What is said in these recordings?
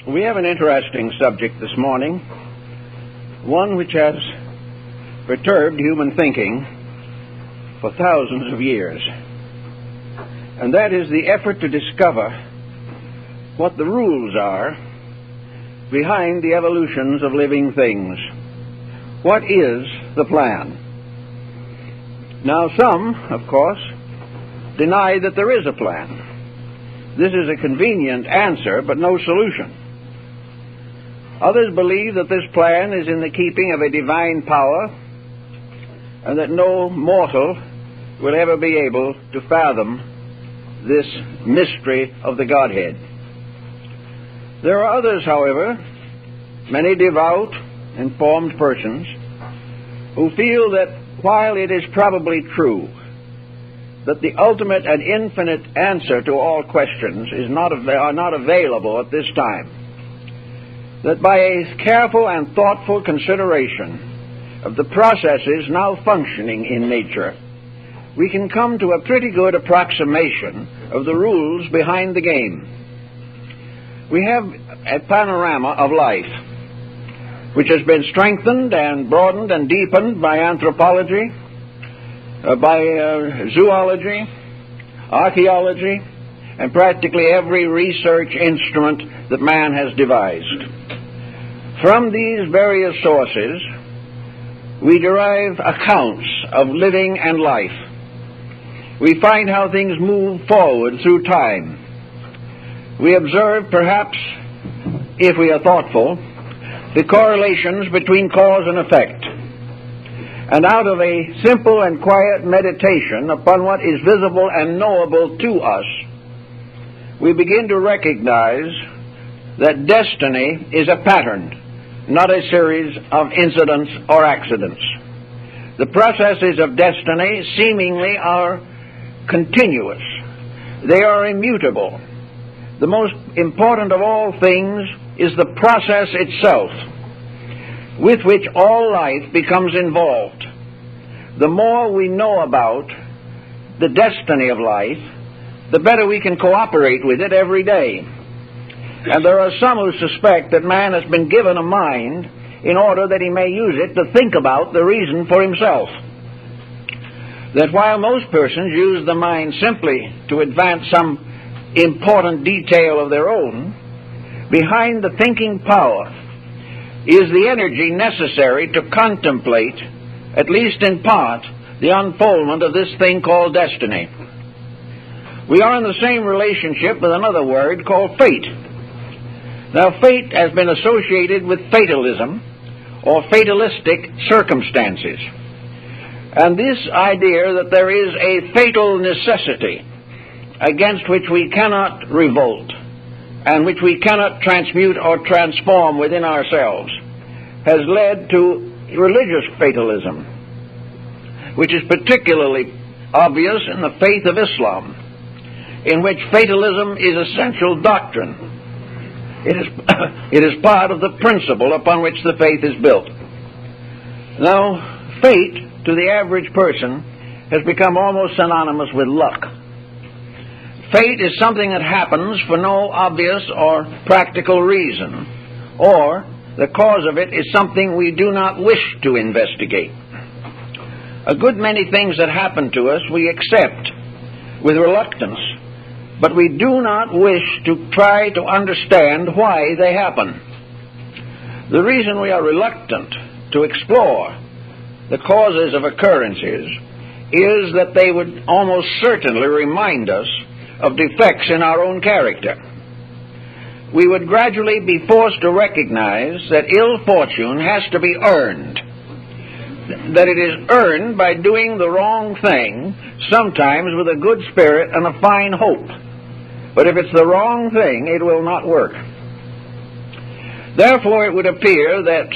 We have an interesting subject this morning, one which has perturbed human thinking for thousands of years, and that is the effort to discover what the rules are behind the evolutions of living things. What is the plan? Now, some, of course, deny that there is a plan. This is a convenient answer, but no solution. Others believe that this plan is in the keeping of a divine power and that no mortal will ever be able to fathom this mystery of the Godhead. There are others, however, many devout, informed persons, who feel that while it is probably true that the ultimate and infinite answer to all questions are not available at this time, that by a careful and thoughtful consideration of the processes now functioning in nature, we can come to a pretty good approximation of the rules behind the game. We have a panorama of life, which has been strengthened and broadened and deepened by anthropology, by zoology, archaeology, and practically every research instrument that man has devised. From these various sources, we derive accounts of living and life. We find how things move forward through time. We observe, perhaps, if we are thoughtful, the correlations between cause and effect. And out of a simple and quiet meditation upon what is visible and knowable to us, we begin to recognize that destiny is a pattern, not a series of incidents or accidents. The processes of destiny seemingly are continuous. They are immutable. The most important of all things is the process itself, with which all life becomes involved. The more we know about the destiny of life, the better we can cooperate with it every day. And there are some who suspect that man has been given a mind in order that he may use it to think about the reason for himself. That while most persons use the mind simply to advance some important detail of their own, behind the thinking power is the energy necessary to contemplate, at least in part, the unfoldment of this thing called destiny. We are in the same relationship with another word called fate. Now, fate has been associated with fatalism or fatalistic circumstances. And this idea that there is a fatal necessity against which we cannot revolt and which we cannot transmute or transform within ourselves has led to religious fatalism, which is particularly obvious in the faith of Islam, in which fatalism is essential doctrine. It is part of the principle upon which the faith is built. Now, fate, to the average person, has become almost synonymous with luck. Fate is something that happens for no obvious or practical reason, or the cause of it is something we do not wish to investigate. A good many things that happen to us we accept with reluctance, but we do not wish to try to understand why they happen. The reason we are reluctant to explore the causes of occurrences is that they would almost certainly remind us of defects in our own character. We would gradually be forced to recognize that ill fortune has to be earned, that it is earned by doing the wrong thing, sometimes with a good spirit and a fine hope. But if it's the wrong thing, it will not work. Therefore, it would appear that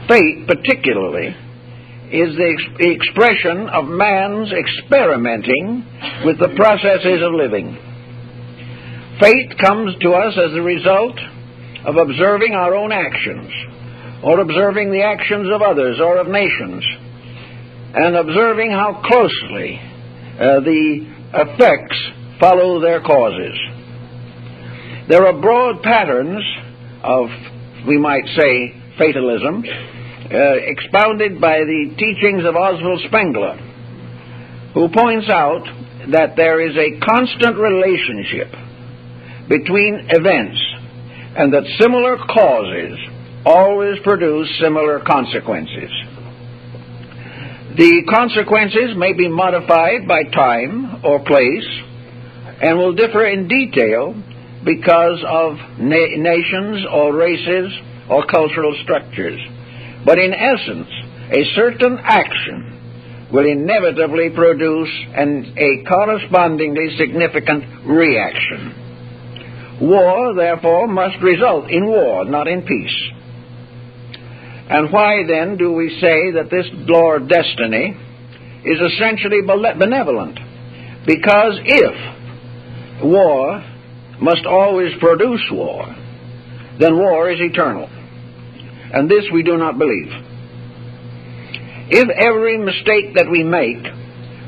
fate, particularly, is the expression of man's experimenting with the processes of living. Fate comes to us as a result of observing our own actions, or observing the actions of others or of nations, and observing how closely the effects follow their causes. There are broad patterns of, we might say, fatalism, expounded by the teachings of Oswald Spengler, who points out that there is a constant relationship between events and that similar causes always produce similar consequences. The consequences may be modified by time or place and will differ in detail because of nations or races or cultural structures. But in essence, a certain action will inevitably produce a correspondingly significant reaction. War, therefore, must result in war, not in peace. And why then do we say that this law of destiny is essentially benevolent? Because if war must always produce war, then war is eternal. And this we do not believe. If every mistake that we make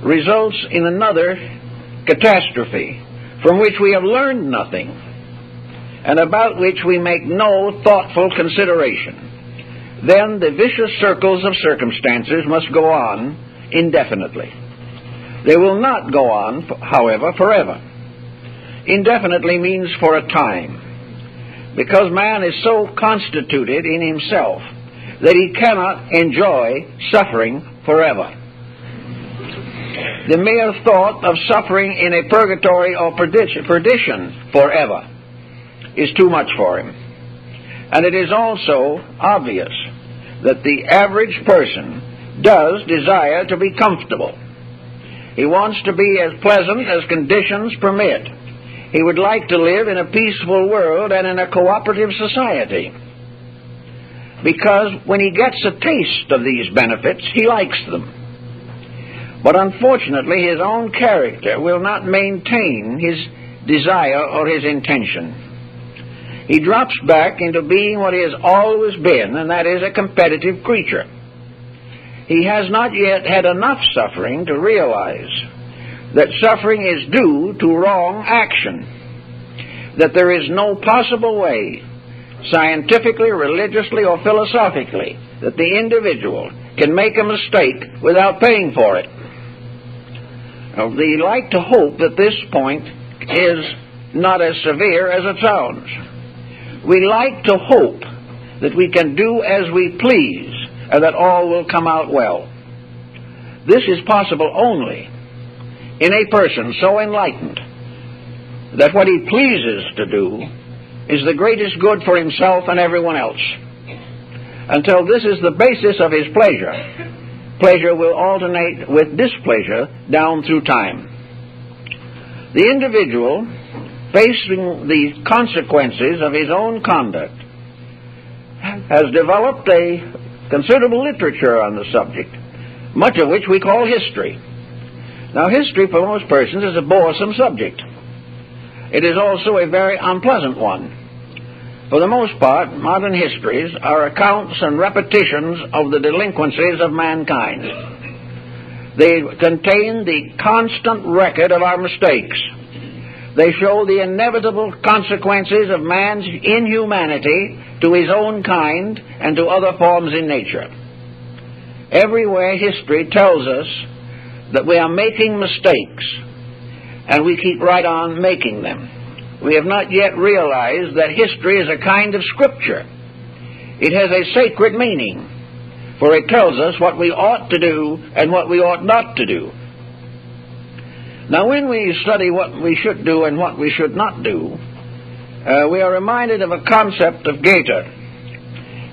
results in another catastrophe from which we have learned nothing and about which we make no thoughtful consideration, then the vicious circles of circumstances must go on indefinitely. They will not go on, however, forever. Indefinitely means for a time, because man is so constituted in himself that he cannot enjoy suffering forever. The mere thought of suffering in a purgatory or perdition forever is too much for him. And it is also obvious that the average person does desire to be comfortable. He wants to be as pleasant as conditions permit. He would like to live in a peaceful world and in a cooperative society, because when he gets a taste of these benefits, he likes them. But unfortunately, his own character will not maintain his desire or his intention. He drops back into being what he has always been, and that is a competitive creature. He has not yet had enough suffering to realize that suffering is due to wrong action, that there is no possible way, scientifically, religiously, or philosophically, that the individual can make a mistake without paying for it. Now, we like to hope that this point is not as severe as it sounds. We like to hope that we can do as we please and that all will come out well. This is possible only in a person so enlightened that what he pleases to do is the greatest good for himself and everyone else. Until this is the basis of his pleasure, pleasure will alternate with displeasure down through time. The individual, facing the consequences of his own conduct, has developed a considerable literature on the subject, much of which we call history. Now, history for most persons is a boresome subject. It is also a very unpleasant one. For the most part, modern histories are accounts and repetitions of the delinquencies of mankind. They contain the constant record of our mistakes. They show the inevitable consequences of man's inhumanity to his own kind and to other forms in nature. Everywhere history tells us that we are making mistakes, and we keep right on making them. We have not yet realized that history is a kind of scripture. It has a sacred meaning, for it tells us what we ought to do and what we ought not to do. Now, when we study what we should do and what we should not do, we are reminded of a concept of Goethe,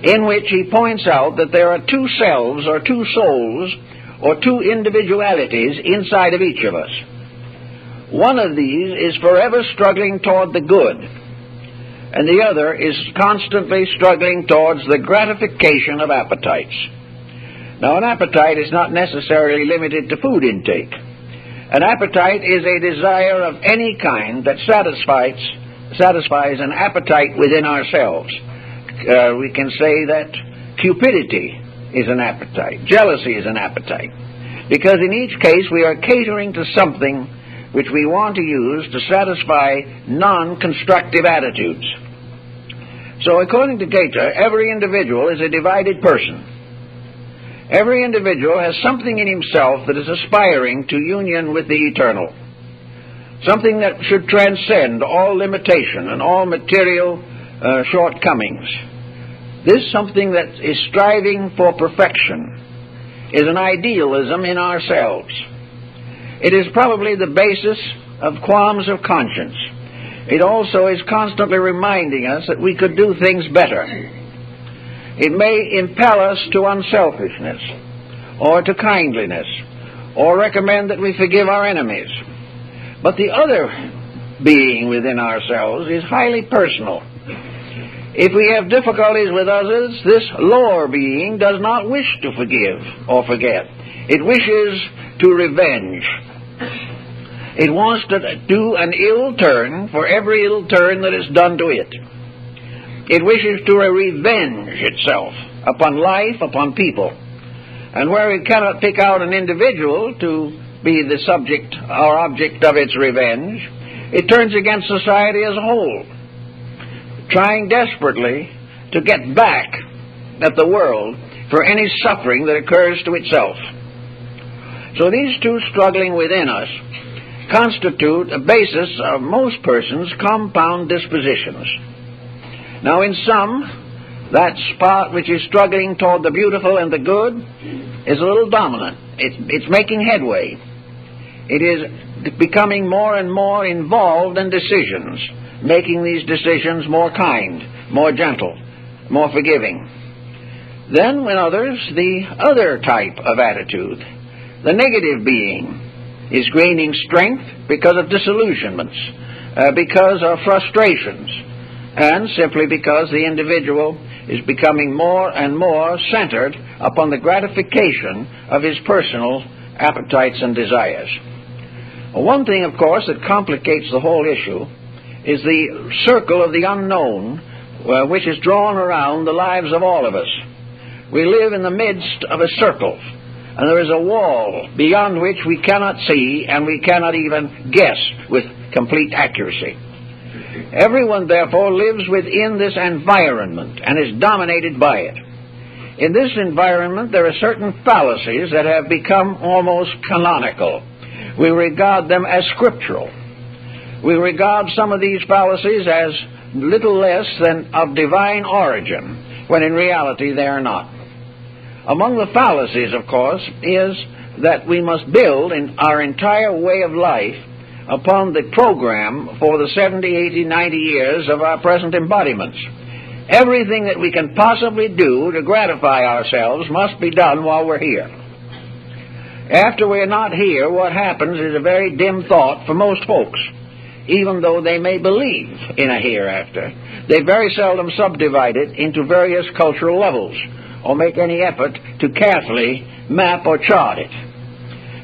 in which he points out that there are two selves, or two souls, or two individualities inside of each of us. One of these is forever struggling toward the good, and the other is constantly struggling towards the gratification of appetites. Now, an appetite is not necessarily limited to food intake. An appetite is a desire of any kind that satisfies an appetite within ourselves. We can say that cupidity is an appetite. Jealousy is an appetite. Because in each case we are catering to something which we want to use to satisfy non-constructive attitudes. So according to Goethe, every individual is a divided person. Every individual has something in himself that is aspiring to union with the eternal, something that should transcend all limitation and all material shortcomings. This something that is striving for perfection is an idealism in ourselves. It is probably the basis of qualms of conscience. It also is constantly reminding us that we could do things better. It may impel us to unselfishness, or to kindliness, or recommend that we forgive our enemies. But the other being within ourselves is highly personal. If we have difficulties with others, this lower being does not wish to forgive or forget. It wishes to revenge. It wants to do an ill turn for every ill turn that is done to it. It wishes to revenge itself upon life, upon people. And where it cannot pick out an individual to be the subject or object of its revenge, it turns against society as a whole, trying desperately to get back at the world for any suffering that occurs to itself. So these two struggling within us constitute a basis of most persons' compound dispositions. Now in some, that spot which is struggling toward the beautiful and the good is a little dominant. It's making headway. It is becoming more and more involved in decisions, making these decisions more kind, more gentle, more forgiving. Then, when others, the other type of attitude, the negative being, is gaining strength because of disillusionments, because of frustrations, and simply because the individual is becoming more and more centered upon the gratification of his personal appetites and desires. One thing, of course, that complicates the whole issue is the circle of the unknown which is drawn around the lives of all of us. We live in the midst of a circle, and there is a wall beyond which we cannot see and we cannot even guess with complete accuracy. Everyone, therefore, lives within this environment and is dominated by it. In this environment, there are certain fallacies that have become almost canonical. We regard them as scriptural. We regard some of these fallacies as little less than of divine origin, when in reality they are not. Among the fallacies, of course, is that we must build in our entire way of life upon the program for the 70, 80, 90 years of our present embodiments. Everything that we can possibly do to gratify ourselves must be done while we're here. After we're not here, what happens is a very dim thought for most folks. Even though they may believe in a hereafter, they very seldom subdivide it into various cultural levels or make any effort to carefully map or chart it.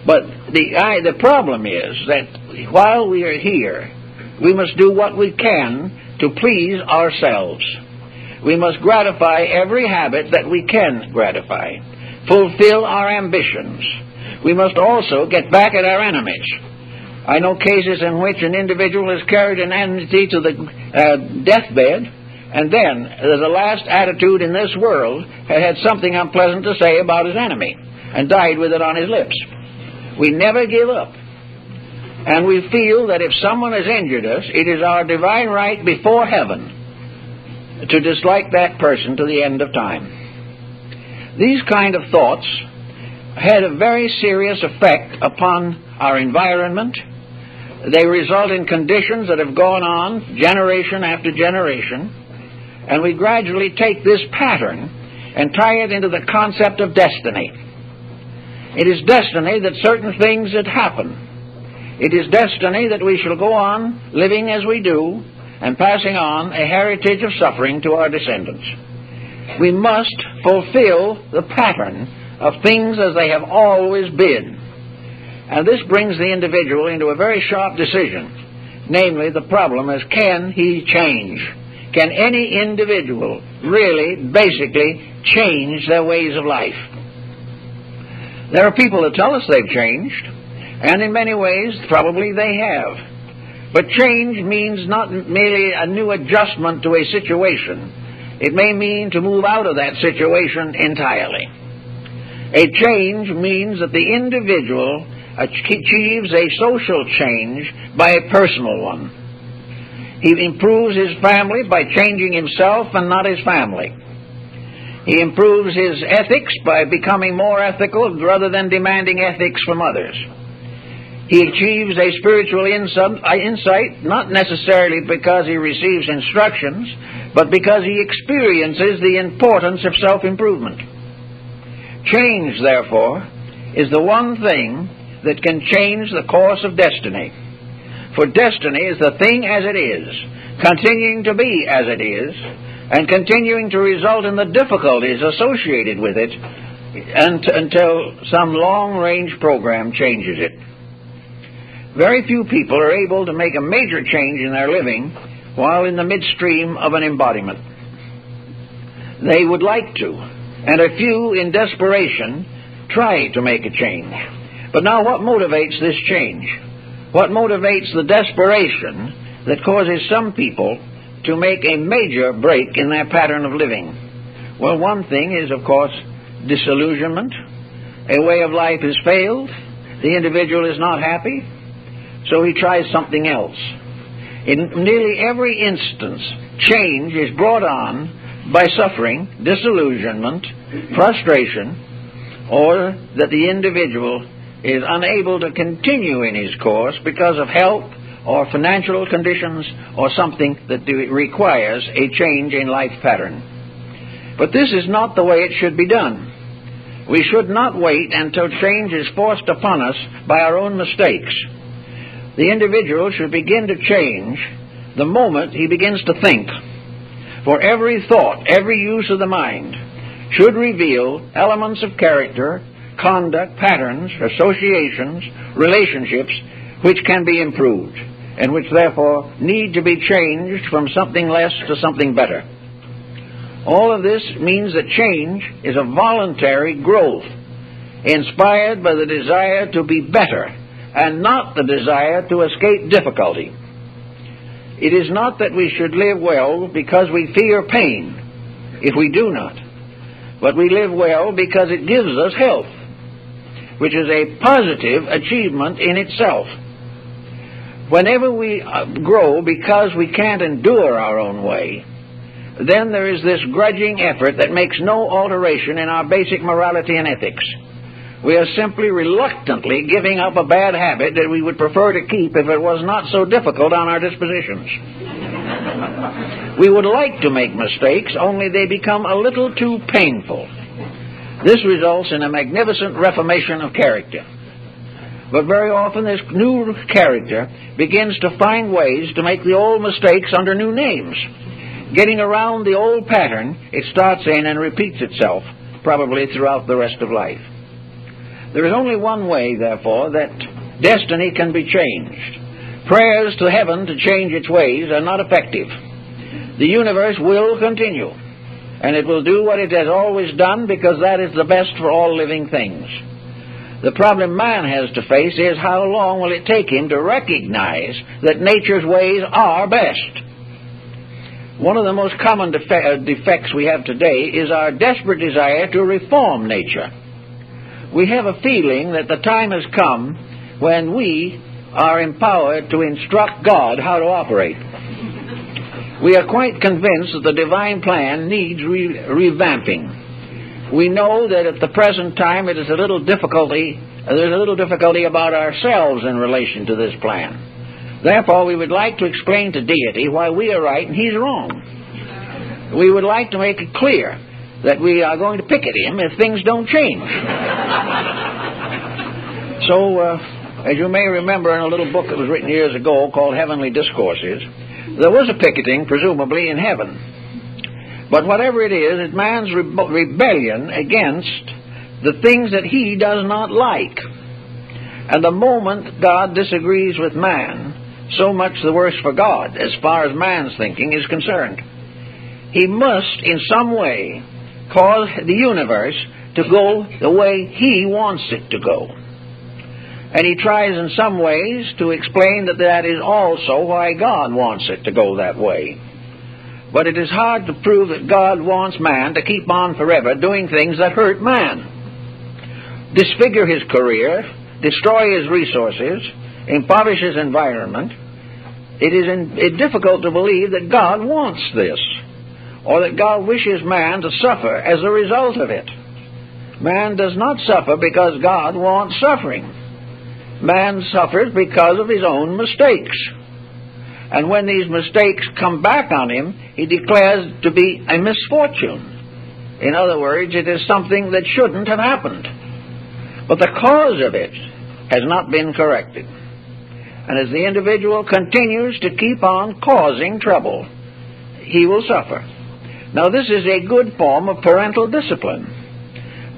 But the problem is that while we are here, we must do what we can to please ourselves. We must gratify every habit that we can gratify, fulfill our ambitions. We must also get back at our enemies. I know cases in which an individual has carried an enmity to the deathbed, and then, as a last attitude in this world, had something unpleasant to say about his enemy, and died with it on his lips. We never give up. And we feel that if someone has injured us, it is our divine right before heaven to dislike that person to the end of time. These kind of thoughts had a very serious effect upon our environment. They result in conditions that have gone on generation after generation, and we gradually take this pattern and tie it into the concept of destiny. It is destiny that certain things that happen. It is destiny that we shall go on living as we do and passing on a heritage of suffering to our descendants. We must fulfill the pattern of things as they have always been. And this brings the individual into a very sharp decision. Namely, the problem is, can he change? Can any individual really, basically, change their ways of life? There are people that tell us they've changed, and in many ways, probably they have. But change means not merely a new adjustment to a situation, It may mean to move out of that situation entirely. A change means that the individual achieves a social change by a personal one. He improves his family by changing himself and not his family. He improves his ethics by becoming more ethical rather than demanding ethics from others. He achieves a spiritual insight, not necessarily because he receives instructions, but because he experiences the importance of self-improvement. Change, therefore, is the one thing that can change the course of destiny. For destiny is the thing as it is, continuing to be as it is, and continuing to result in the difficulties associated with it until some long-range program changes it. Very few people are able to make a major change in their living while in the midstream of an embodiment. They would like to, and a few in desperation try to make a change. But now what motivates this change? What motivates the desperation that causes some people to make a major break in their pattern of living? Well, one thing is, of course, disillusionment. A way of life has failed. The individual is not happy, so he tries something else. In nearly every instance, change is brought on by suffering, disillusionment, frustration, or that the individual is unable to continue in his course because of health or financial conditions or something that requires a change in life pattern. But this is not the way it should be done. We should not wait until change is forced upon us by our own mistakes. The individual should begin to change the moment he begins to think. For every thought, every use of the mind should reveal elements of character, conduct, patterns, associations, relationships which can be improved and which therefore need to be changed from something less to something better. All of this means that change is a voluntary growth inspired by the desire to be better and not the desire to escape difficulty. It is not that we should live well because we fear pain, if we do not, but we live well because it gives us health, which is a positive achievement in itself. Whenever we grow because we can't endure our own way, then there is this grudging effort that makes no alteration in our basic morality and ethics. We are simply reluctantly giving up a bad habit that we would prefer to keep if it was not so difficult on our dispositions. We would like to make mistakes, only they become a little too painful. This results in a magnificent reformation of character. But very often this new character begins to find ways to make the old mistakes under new names. Getting around the old pattern, it starts in and repeats itself, probably throughout the rest of life. There is only one way, therefore, that destiny can be changed. Prayers to heaven to change its ways are not effective. The universe will continue, and it will do what it has always done because that is the best for all living things. The problem man has to face is how long will it take him to recognize that nature's ways are best. One of the most common defects we have today is our desperate desire to reform nature. We have a feeling that the time has come when we are empowered to instruct God how to operate. We are quite convinced that the divine plan needs revamping. We know that at the present time there's a little difficulty about ourselves in relation to this plan. Therefore, we would like to explain to deity why we are right and he's wrong. We would like to make it clear that we are going to pick at him if things don't change. So, as you may remember in a little book that was written years ago called Heavenly Discourses, there was a picketing, presumably, in heaven. But whatever it is, it's man's rebellion against the things that he does not like. And the moment God disagrees with man, so much the worse for God, as far as man's thinking is concerned. He must, in some way, cause the universe to go the way he wants it to go. And he tries in some ways to explain that that is also why God wants it to go that way. But it is hard to prove that God wants man to keep on forever doing things that hurt man, disfigure his career, destroy his resources, impoverish his environment. It is difficult to believe that God wants this, or that God wishes man to suffer as a result of it. Man does not suffer because God wants suffering. Man suffers because of his own mistakes. And when these mistakes come back on him, he declares to be a misfortune. In other words, it is something that shouldn't have happened. But the cause of it has not been corrected. And as the individual continues to keep on causing trouble, he will suffer. Now, this is a good form of parental discipline.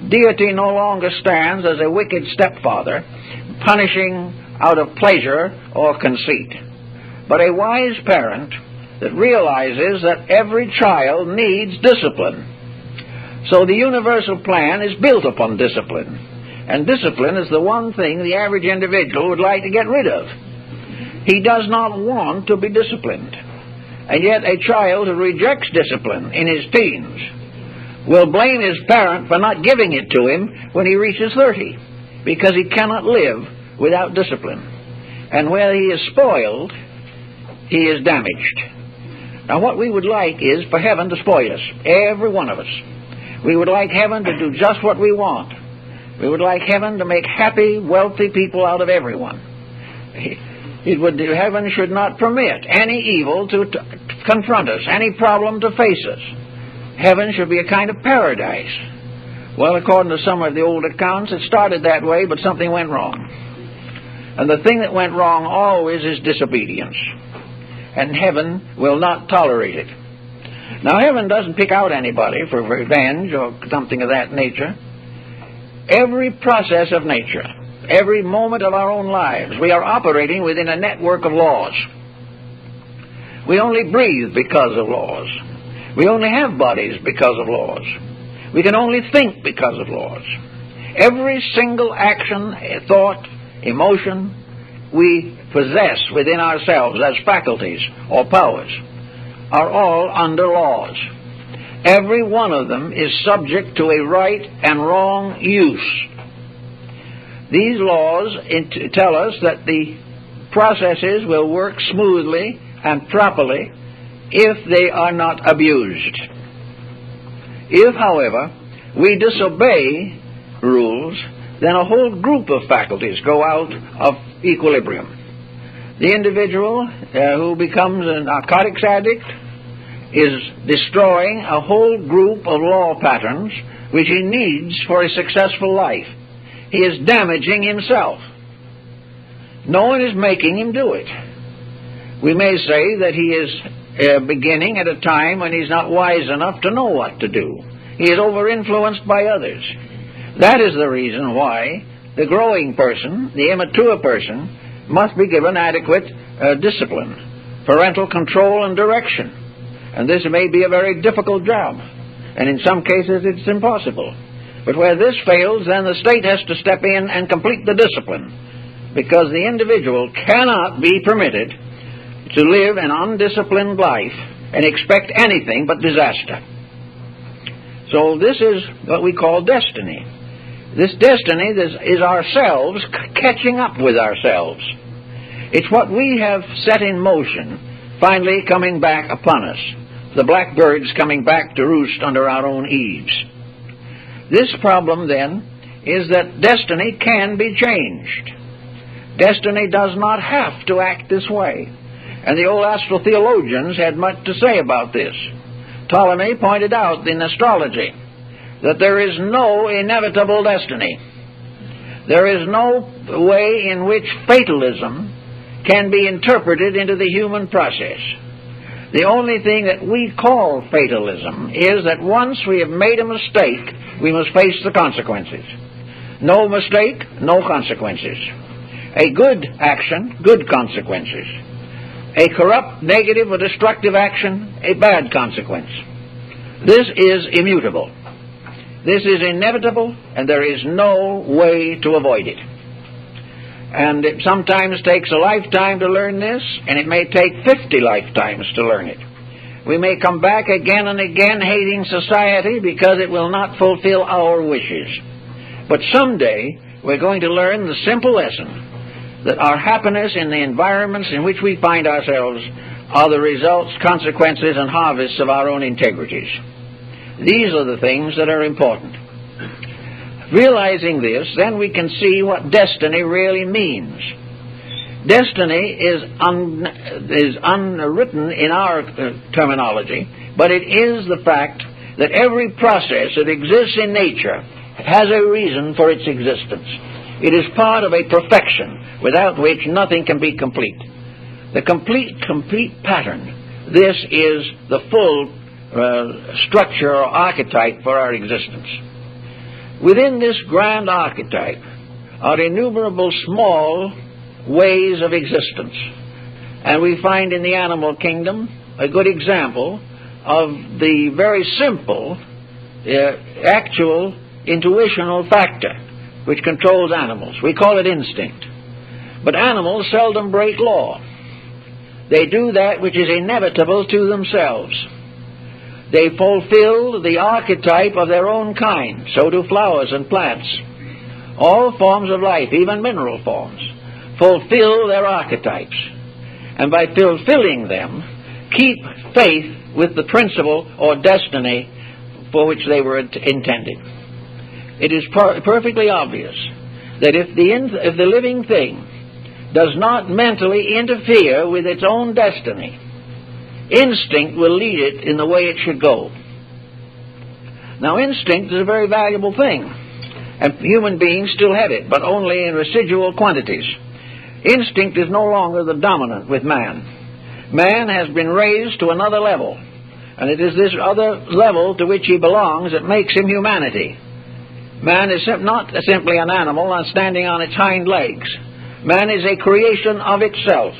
Deity no longer stands as a wicked stepfather, punishing out of pleasure or conceit, but a wise parent that realizes that every child needs discipline. So the universal plan is built upon discipline, and discipline is the one thing the average individual would like to get rid of. He does not want to be disciplined, and yet a child who rejects discipline in his teens will blame his parent for not giving it to him when he reaches 30, because he cannot live without discipline. And where he is spoiled, he is damaged. Now, what we would like is for heaven to spoil us, every one of us. We would like heaven to do just what we want. We would like heaven to make happy, wealthy people out of everyone. Heaven should not permit any evil to confront us, any problem to face us. Heaven should be a kind of paradise. Well, according to some of the old accounts, it started that way, but something went wrong. And the thing that went wrong always is disobedience. And heaven will not tolerate it. Now, heaven doesn't pick out anybody for revenge or something of that nature. Every process of nature, every moment of our own lives, we are operating within a network of laws. We only breathe because of laws. We only have bodies because of laws. We can only think because of laws. Every single action, thought, emotion we possess within ourselves as faculties or powers are all under laws. Every one of them is subject to a right and wrong use. These laws tell us that the processes will work smoothly and properly if they are not abused. If, however, we disobey rules, then a whole group of faculties go out of equilibrium. The individual who becomes a narcotics addict is destroying a whole group of law patterns which he needs for a successful life. He is damaging himself. No one is making him do it. We may say that he is beginning at a time when he's not wise enough to know what to do. He is over-influenced by others. That is the reason why the growing person, the immature person, must be given adequate discipline, parental control and direction. And this may be a very difficult job, and in some cases it's impossible. But where this fails, then the state has to step in and complete the discipline, because the individual cannot be permitted to live an undisciplined life and expect anything but disaster. So this is what we call destiny. This destiny is ourselves catching up with ourselves. It's what we have set in motion finally coming back upon us. The blackbirds coming back to roost under our own eaves. This problem, then, is that destiny can be changed. Destiny does not have to act this way. And the old astrotheologians had much to say about this. Ptolemy pointed out in astrology that there is no inevitable destiny. There is no way in which fatalism can be interpreted into the human process. The only thing that we call fatalism is that once we have made a mistake, we must face the consequences. No mistake, no consequences. A good action, good consequences. A corrupt, negative, or destructive action, a bad consequence. This is immutable. This is inevitable, and there is no way to avoid it. And it sometimes takes a lifetime to learn this, and it may take 50 lifetimes to learn it. We may come back again and again hating society because it will not fulfill our wishes. But someday we're going to learn the simple lesson that our happiness in the environments in which we find ourselves are the results, consequences, and harvests of our own integrities. These are the things that are important. Realizing this, then we can see what destiny really means. Destiny is unwritten in our terminology, but it is the fact that every process that exists in nature has a reason for its existence. It is part of a perfection without which nothing can be complete. The complete pattern. This is the full structure or archetype for our existence. Within this grand archetype are innumerable small ways of existence. And we find in the animal kingdom a good example of the very simple, actual, intuitional factor which controls animals. We call it instinct. But animals seldom break law. They do that which is inevitable to themselves. They fulfill the archetype of their own kind. So do flowers and plants. All forms of life, even mineral forms, fulfill their archetypes. And by fulfilling them, keep faith with the principle or destiny for which they were intended. It is perfectly obvious that if the living thing does not mentally interfere with its own destiny, instinct will lead it in the way it should go. Now, instinct is a very valuable thing, and human beings still have it, but only in residual quantities. Instinct is no longer the dominant with man. Man has been raised to another level, and it is this other level to which he belongs that makes him humanity. Man is not simply an animal standing on its hind legs. Man is a creation of itself,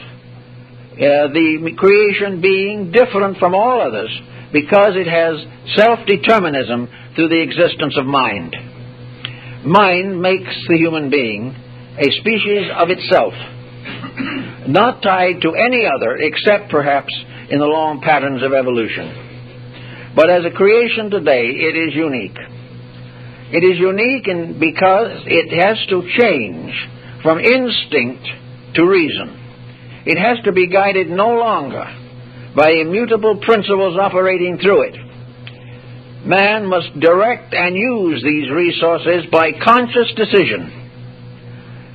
the creation being different from all others because it has self-determinism through the existence of mind. Mind makes the human being a species of itself, not tied to any other except perhaps in the long patterns of evolution. But as a creation today, it is unique. It is unique because it has to change from instinct to reason. It has to be guided no longer by immutable principles operating through it. Man must direct and use these resources by conscious decision.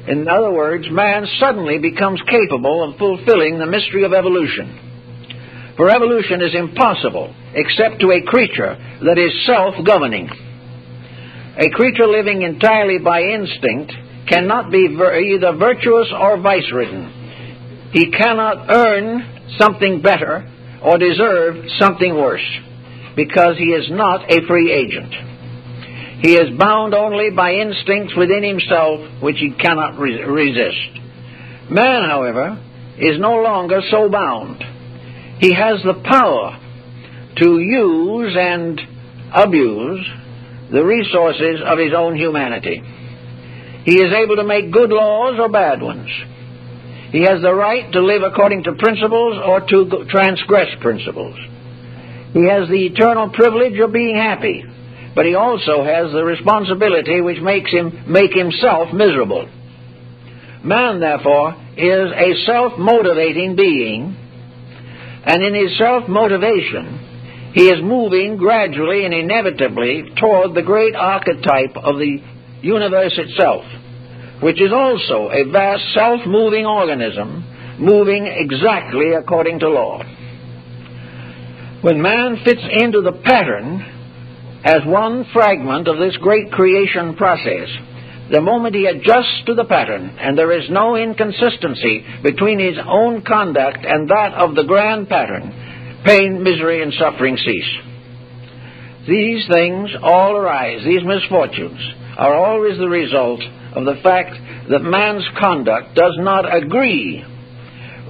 In other words, man suddenly becomes capable of fulfilling the mystery of evolution. For evolution is impossible except to a creature that is self-governing. A creature living entirely by instinct cannot be either virtuous or vice-ridden. He cannot earn something better or deserve something worse, because he is not a free agent. He is bound only by instincts within himself which he cannot resist. Man, however, is no longer so bound. He has the power to use and abuse the resources of his own humanity. He is able to make good laws or bad ones. He has the right to live according to principles or to transgress principles. He has the eternal privilege of being happy, but he also has the responsibility which makes him make himself miserable. Man, therefore, is a self-motivating being, and in his self-motivation, he is moving gradually and inevitably toward the great archetype of the universe itself, which is also a vast self-moving organism, moving exactly according to law. When man fits into the pattern as one fragment of this great creation process, the moment he adjusts to the pattern, and there is no inconsistency between his own conduct and that of the grand pattern, pain, misery, and suffering cease. These things all arise, these misfortunes, are always the result of the fact that man's conduct does not agree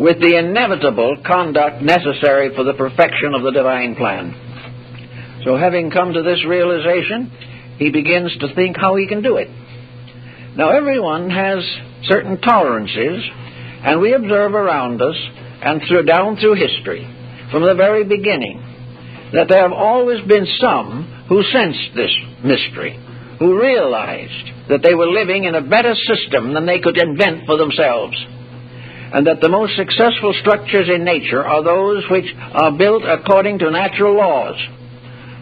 with the inevitable conduct necessary for the perfection of the divine plan. So having come to this realization, he begins to think how he can do it. Now everyone has certain tolerances, and we observe around us and down through history, from the very beginning, that there have always been some who sensed this mystery, who realized that they were living in a better system than they could invent for themselves, and that the most successful structures in nature are those which are built according to natural laws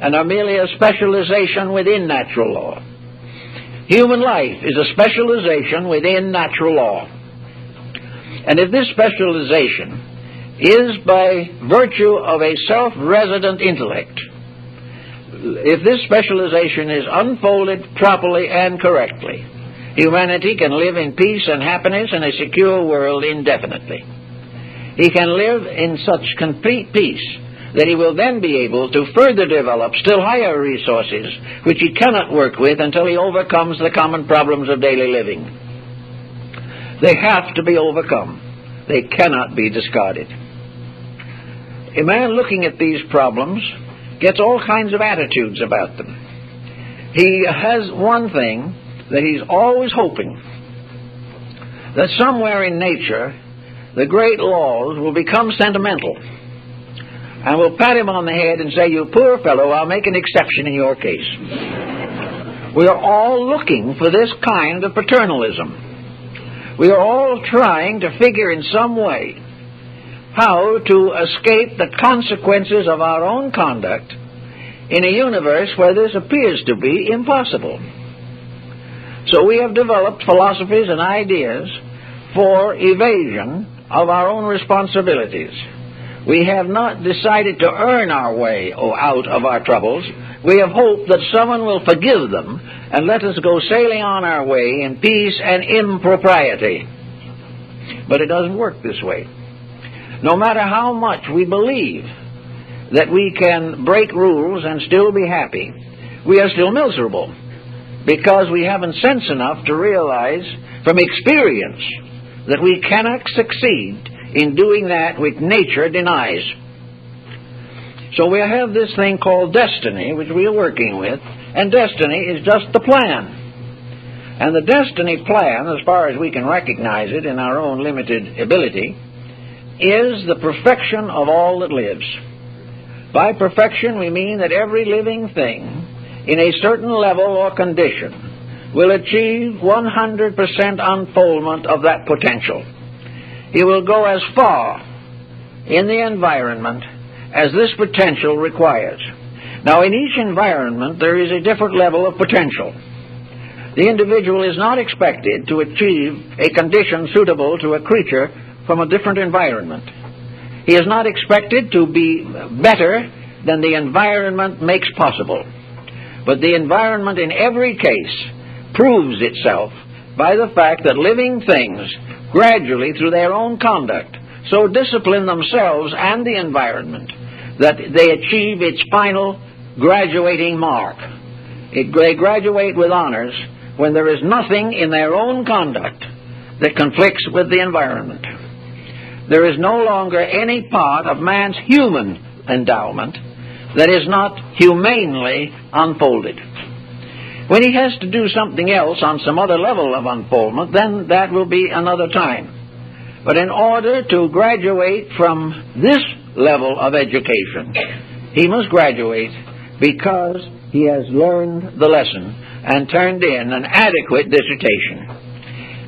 and are merely a specialization within natural law. Human life is a specialization within natural law. And if this specialization is by virtue of a self-resident intellect, if this specialization is unfolded properly and correctly, humanity can live in peace and happiness in a secure world indefinitely. He can live in such complete peace that he will then be able to further develop still higher resources which he cannot work with until he overcomes the common problems of daily living. They have to be overcome. They cannot be discarded. A man looking at these problems gets all kinds of attitudes about them. He has one thing, that he's always hoping that somewhere in nature the great laws will become sentimental and will pat him on the head and say, "You poor fellow, I'll make an exception in your case." We are all looking for this kind of paternalism. We are all trying to figure in some way how to escape the consequences of our own conduct in a universe where this appears to be impossible. So we have developed philosophies and ideas for evasion of our own responsibilities. We have not decided to earn our way out of our troubles. We have hoped that someone will forgive them and let us go sailing on our way in peace and impropriety. But it doesn't work this way. No matter how much we believe that we can break rules and still be happy, we are still miserable because we haven't sense enough to realize from experience that we cannot succeed in doing that which nature denies. So we have this thing called destiny, which we are working with, and destiny is just the plan. And the destiny plan, as far as we can recognize it in our own limited ability, is the perfection of all that lives. By perfection we mean that every living thing in a certain level or condition will achieve 100% unfoldment of that potential. He will go as far in the environment as this potential requires. Now, in each environment there is a different level of potential. The individual is not expected to achieve a condition suitable to a creature from a different environment. He is not expected to be better than the environment makes possible. But the environment in every case proves itself by the fact that living things gradually, through their own conduct, so discipline themselves and the environment that they achieve its final graduating mark. They graduate with honors when there is nothing in their own conduct that conflicts with the environment. There is no longer any part of man's human endowment that is not humanely unfolded. When he has to do something else on some other level of unfoldment, then that will be another time. But in order to graduate from this level of education, he must graduate because he has learned the lesson and turned in an adequate dissertation.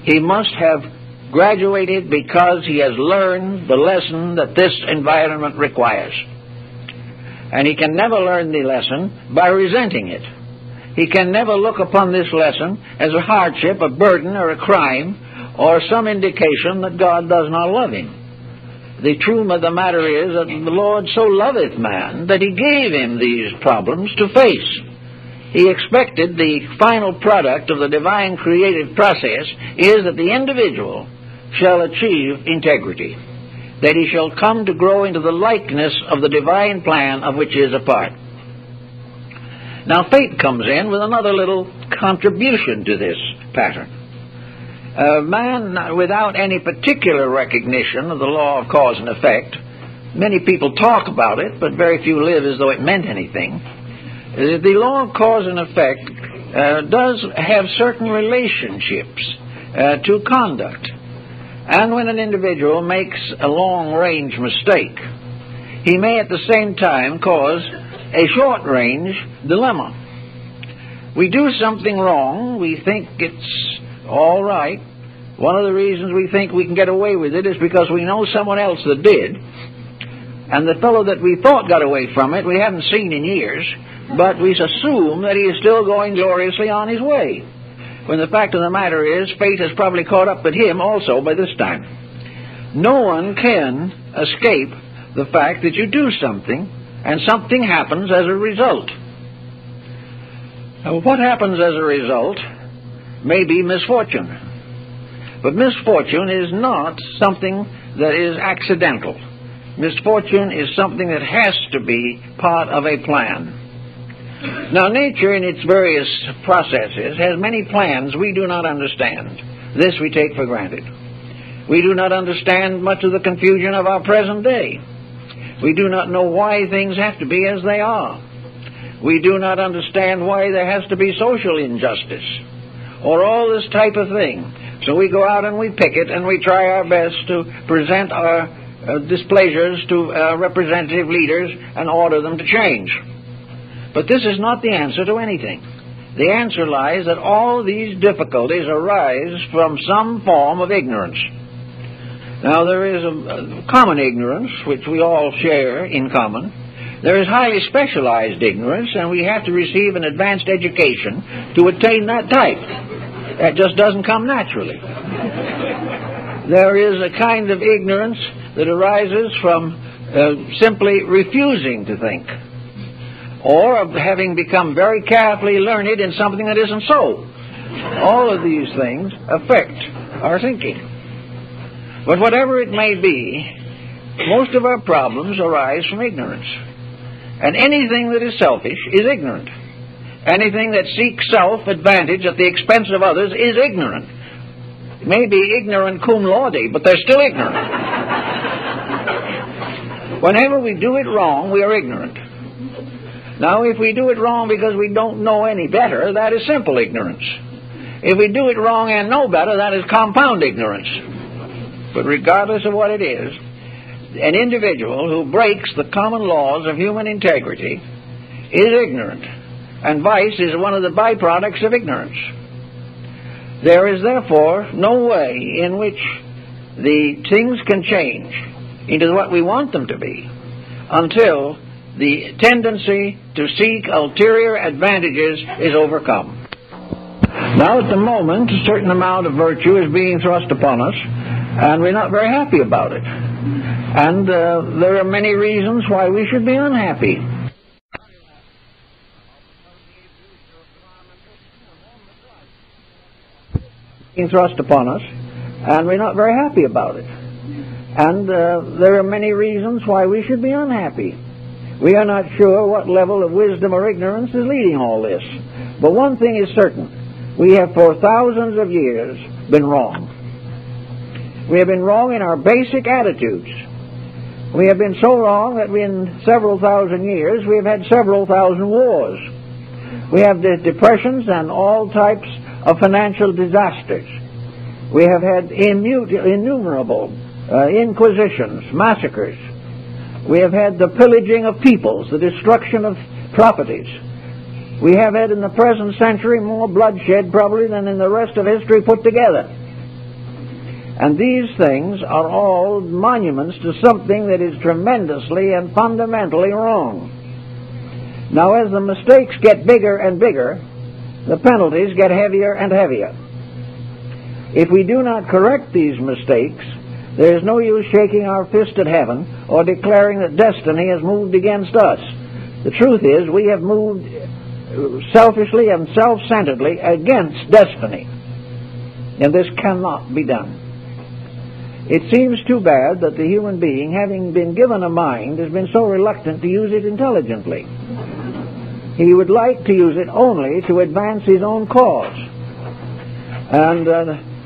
He must have graduated because he has learned the lesson that this environment requires. And he can never learn the lesson by resenting it. He can never look upon this lesson as a hardship, a burden, or a crime, or some indication that God does not love him. The truth of the matter is that the Lord so loveth man that he gave him these problems to face. He expected the final product of the divine creative process is that the individual shall achieve integrity, that he shall come to grow into the likeness of the divine plan of which he is a part. Now fate comes in with another little contribution to this pattern. A man without any particular recognition of the law of cause and effect, many people talk about it, but very few live as though it meant anything. The law of cause and effect does have certain relationships to conduct. And when an individual makes a long-range mistake, he may at the same time cause a short-range dilemma. We do something wrong, we think it's all right. One of the reasons we think we can get away with it is because we know someone else that did, and the fellow that we thought got away from it we haven't seen in years, but we assume that he is still going gloriously on his way, when the fact of the matter is fate has probably caught up with him also by this time. No one can escape the fact that you do something and something happens as a result. Now, what happens as a result may be misfortune, but misfortune is not something that is accidental. Misfortune is something that has to be part of a plan. Now, nature in its various processes has many plans we do not understand. This we take for granted. We do not understand much of the confusion of our present day. We do not know why things have to be as they are. We do not understand why there has to be social injustice, or all this type of thing. So we go out and we picket and we try our best to present our displeasures to representative leaders and order them to change. But this is not the answer to anything. The answer lies that all these difficulties arise from some form of ignorance. Now, there is a common ignorance, which we all share in common. There is highly specialized ignorance, and we have to receive an advanced education to attain that type. That just doesn't come naturally. There is a kind of ignorance that arises from simply refusing to think, or of having become very carefully learned in something that isn't so. All of these things affect our thinking. But whatever it may be, most of our problems arise from ignorance. And anything that is selfish is ignorant. Anything that seeks self-advantage at the expense of others is ignorant. It may be ignorant cum laude, but they're still ignorant. Whenever we do it wrong, we are ignorant. Now, if we do it wrong because we don't know any better, that is simple ignorance. If we do it wrong and know better, that is compound ignorance. But regardless of what it is, an individual who breaks the common laws of human integrity is ignorant, and vice is one of the byproducts of ignorance. There is therefore no way in which the things can change into what we want them to be until the tendency to seek ulterior advantages is overcome. Now, at the moment, a certain amount of virtue is being thrust upon us, and we're not very happy about it. And there are many reasons why we should be unhappy. Being thrust upon us, and we're not very happy about it. And there are many reasons why we should be unhappy. We are not sure what level of wisdom or ignorance is leading all this. But one thing is certain. We have for thousands of years been wrong. We have been wrong in our basic attitudes. We have been so wrong that in several thousand years we have had several thousand wars. We have depressions and all types of financial disasters. We have had innumerable inquisitions, massacres. We have had the pillaging of peoples, the destruction of properties. We have had in the present century more bloodshed probably than in the rest of history put together. And these things are all monuments to something that is tremendously and fundamentally wrong. Now, as the mistakes get bigger and bigger, the penalties get heavier and heavier. If we do not correct these mistakes, there is no use shaking our fist at heaven or declaring that destiny has moved against us. The truth is, we have moved selfishly and self-centeredly against destiny. And this cannot be done. It seems too bad that the human being, having been given a mind, has been so reluctant to use it intelligently. He would like to use it only to advance his own cause. And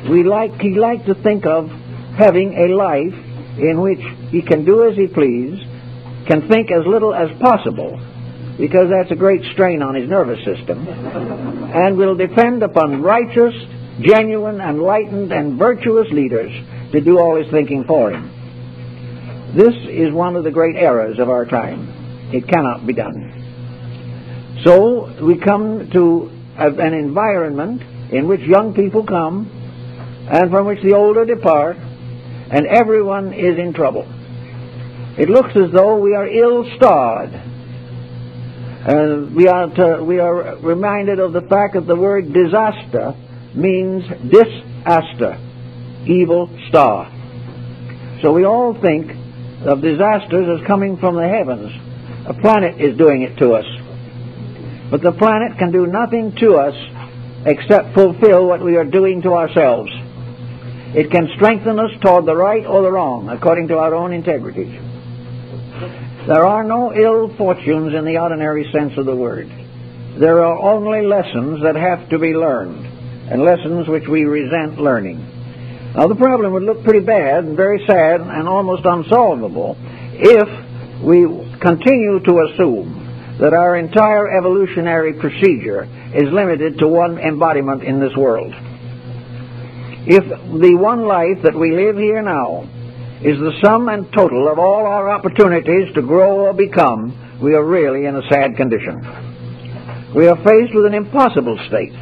he'd like to think of having a life in which he can do as he please, can think as little as possible, because that's a great strain on his nervous system, and will depend upon righteous, genuine, enlightened, and virtuous leaders to do all his thinking for him. This is one of the great errors of our time. It cannot be done. So we come to an environment in which young people come and from which the older depart, and everyone is in trouble. It looks as though we are ill-starred. We are reminded of the fact that the word disaster means disaster, evil star. So we all think of disasters as coming from the heavens. A planet is doing it to us. But the planet can do nothing to us except fulfill what we are doing to ourselves. It can strengthen us toward the right or the wrong, according to our own integrity. There are no ill fortunes in the ordinary sense of the word. There are only lessons that have to be learned, and lessons which we resent learning. Now the problem would look pretty bad and very sad and almost unsolvable if we continue to assume that our entire evolutionary procedure is limited to one embodiment in this world. If the one life that we live here now is the sum and total of all our opportunities to grow or become, we are really in a sad condition. We are faced with an impossible state.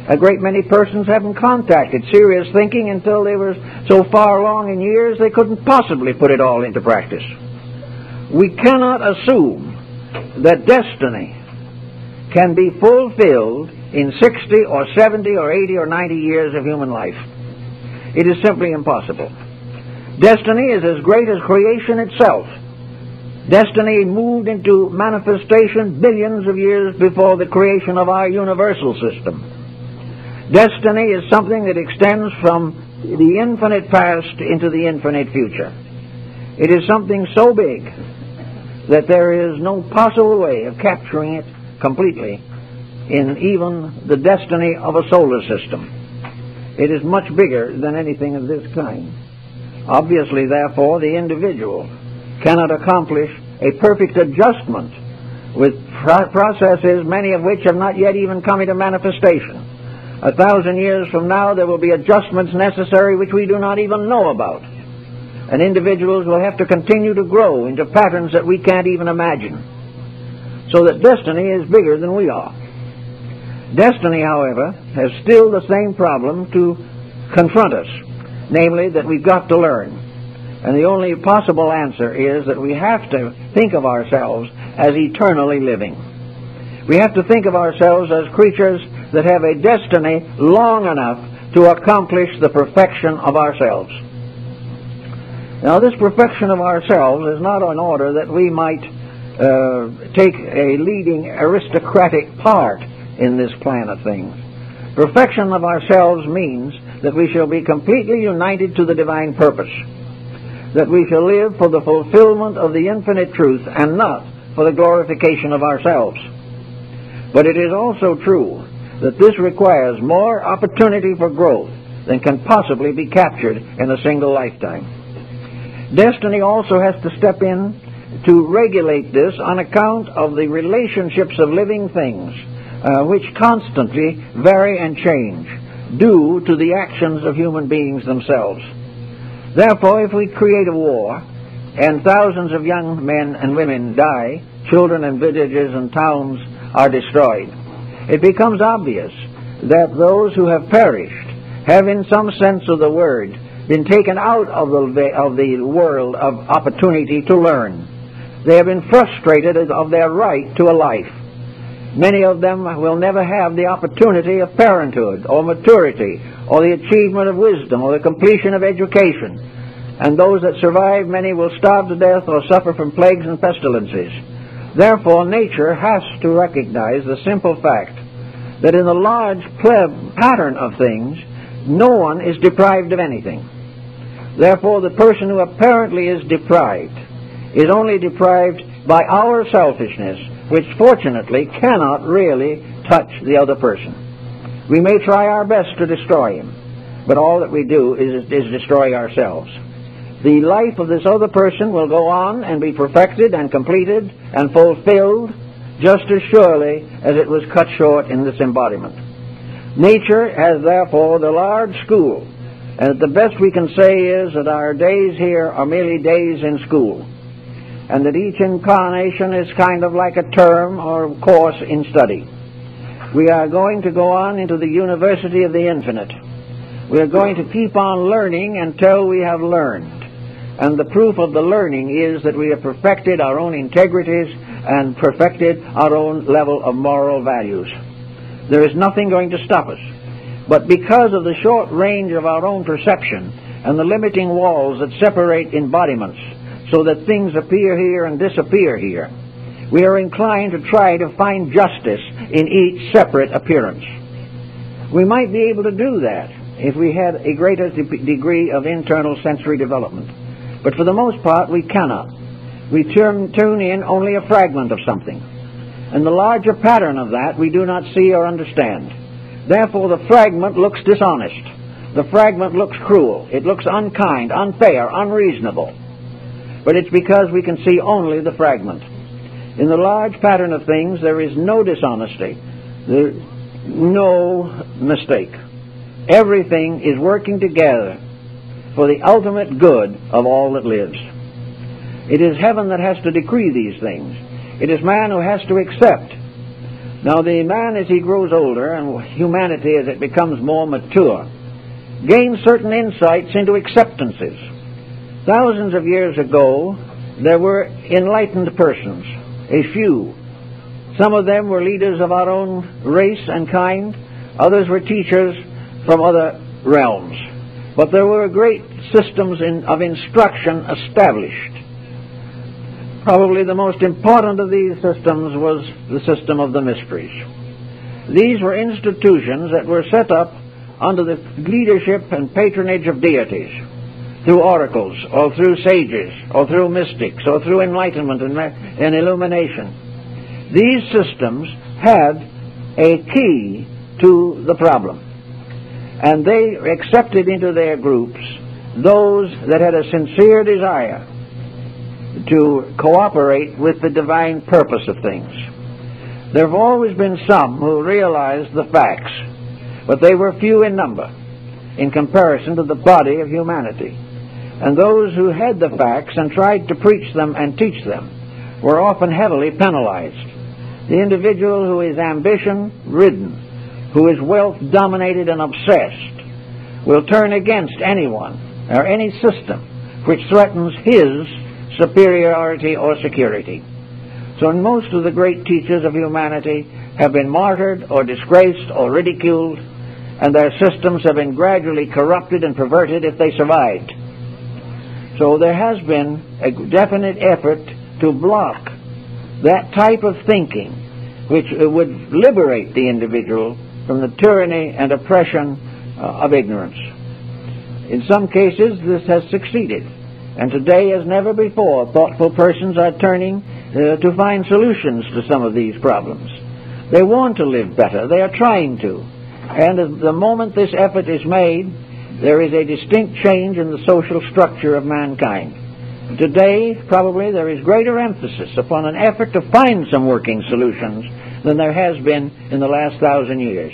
A great many persons haven't contacted serious thinking until they were so far along in years they couldn't possibly put it all into practice. We cannot assume that destiny can be fulfilled in 60 or 70 or 80 or 90 years of human life. It is simply impossible. Destiny is as great as creation itself. Destiny moved into manifestation billions of years before the creation of our universal system. Destiny is something that extends from the infinite past into the infinite future. It is something so big that there is no possible way of capturing it completely in even the destiny of a solar system. It is much bigger than anything of this kind. Obviously, therefore, the individual cannot accomplish a perfect adjustment with processes, many of which have not yet even come into manifestation. 1,000 years from now, there will be adjustments necessary which we do not even know about. And individuals will have to continue to grow into patterns that we can't even imagine. So that destiny is bigger than we are. Destiny, however, has still the same problem to confront us, namely that we've got to learn. And the only possible answer is that we have to think of ourselves as eternally living. We have to think of ourselves as creatures that have a destiny long enough to accomplish the perfection of ourselves. Now, this perfection of ourselves is not in order that we might take a leading aristocratic part in this plan of things. Perfection of ourselves means that we shall be completely united to the divine purpose, that we shall live for the fulfillment of the infinite truth and not for the glorification of ourselves. But it is also true that this requires more opportunity for growth than can possibly be captured in a single lifetime. Destiny also has to step in to regulate this on account of the relationships of living things, which constantly vary and change due to the actions of human beings themselves. Therefore, if we create a war and thousands of young men and women die, children and villages and towns are destroyed, it becomes obvious that those who have perished have, in some sense of the word, been taken out of the world of opportunity to learn. They have been frustrated of their right to a life. Many of them will never have the opportunity of parenthood or maturity or the achievement of wisdom or the completion of education. And those that survive, many will starve to death or suffer from plagues and pestilences. Therefore, nature has to recognize the simple fact that in the large pattern of things, no one is deprived of anything. Therefore, the person who apparently is deprived is only deprived by our selfishness, which fortunately cannot really touch the other person. We may try our best to destroy him, but all that we do is destroy ourselves. The life of this other person will go on and be perfected and completed and fulfilled just as surely as it was cut short in this embodiment. Nature has therefore the large school, and the best we can say is that our days here are merely days in school. and that each incarnation is kind of like a term or course in study. We are going to go on into the university of the infinite. We are going to keep on learning until we have learned. And the proof of the learning is that we have perfected our own integrities and perfected our own level of moral values. There is nothing going to stop us. But because of the short range of our own perception and the limiting walls that separate embodiments so that things appear here and disappear here, we are inclined to try to find justice in each separate appearance. We might be able to do that if we had a greater degree of internal sensory development. But for the most part, we cannot. We tune in only a fragment of something. And the larger pattern of that we do not see or understand. Therefore, the fragment looks dishonest. The fragment looks cruel. It looks unkind, unfair, unreasonable. But it's because we can see only the fragment. In the large pattern of things, there is no dishonesty, no mistake. Everything is working together for the ultimate good of all that lives. It is heaven that has to decree these things. It is man who has to accept. Now, the man, as he grows older, and humanity as it becomes more mature, gains certain insights into acceptances. Thousands of years ago, there were enlightened persons, a few. Some of them were leaders of our own race and kind. Others were teachers from other realms. But there were great systems of instruction established. Probably the most important of these systems was the system of the mysteries. These were institutions that were set up under the leadership and patronage of deities, through oracles, or through sages, or through mystics, or through enlightenment and illumination. These systems had a key to the problem, and they accepted into their groups those that had a sincere desire to cooperate with the divine purpose of things. There have always been some who realized the facts, but they were few in number in comparison to the body of humanity. And those who had the facts and tried to preach them and teach them were often heavily penalized. The individual who is ambition-ridden, who is wealth-dominated and obsessed, will turn against anyone or any system which threatens his superiority or security. So most of the great teachers of humanity have been martyred or disgraced or ridiculed, and their systems have been gradually corrupted and perverted if they survived. So there has been a definite effort to block that type of thinking which would liberate the individual from the tyranny and oppression of ignorance. In some cases this has succeeded, and today as never before thoughtful persons are turning to find solutions to some of these problems. They want to live better. They are trying to. And at the moment this effort is made, there is a distinct change in the social structure of mankind. Today, probably, there is greater emphasis upon an effort to find some working solutions than there has been in the last 1,000 years.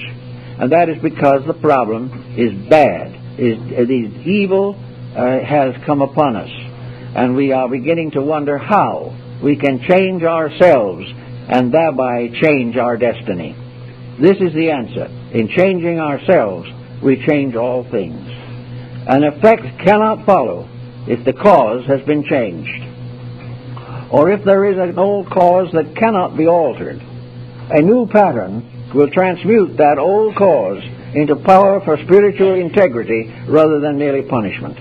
And that is because the problem is bad. The evil has come upon us. And we are beginning to wonder how we can change ourselves and thereby change our destiny. This is the answer. In changing ourselves, we change all things. An effect cannot follow if the cause has been changed, or if there is an old cause that cannot be altered. A new pattern will transmute that old cause into power for spiritual integrity rather than merely punishment.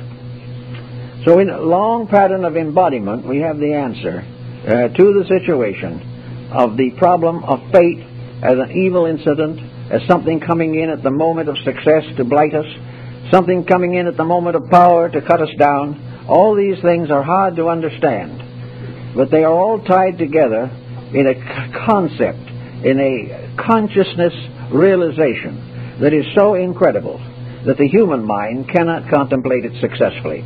So in a long pattern of embodiment, we have the answer to the situation of the problem of fate as an evil incident, as something coming in at the moment of success to blight us, something coming in at the moment of power to cut us down. All these things are hard to understand, but they are all tied together in a concept, in a consciousness realization that is so incredible that the human mind cannot contemplate it successfully.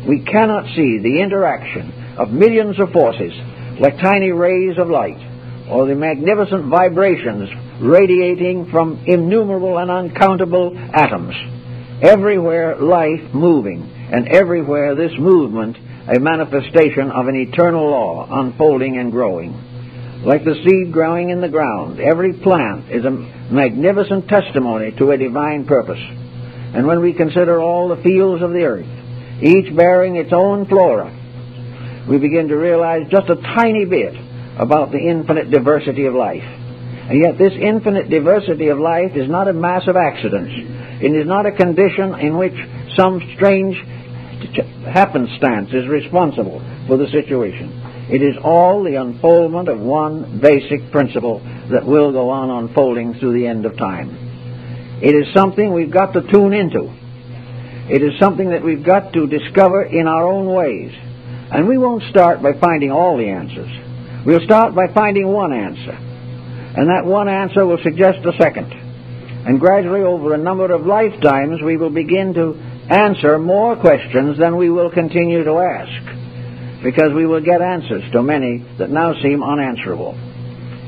We cannot see the interaction of millions of forces like tiny rays of light, or the magnificent vibrations radiating from innumerable and uncountable atoms. Everywhere life moving, and everywhere this movement a manifestation of an eternal law, unfolding and growing. Like the seed growing in the ground, every plant is a magnificent testimony to a divine purpose. And when we consider all the fields of the earth, each bearing its own flora, we begin to realize just a tiny bit about the infinite diversity of life. And yet this infinite diversity of life is not a mass of accidents. It is not a condition in which some strange happenstance is responsible for the situation. It is all the unfoldment of one basic principle that will go on unfolding through the end of time. It is something we've got to tune into. It is something that we've got to discover in our own ways. And we won't start by finding all the answers. We'll start by finding one answer. And that one answer will suggest a second. And gradually over a number of lifetimes we will begin to answer more questions than we will continue to ask, because we will get answers to many that now seem unanswerable.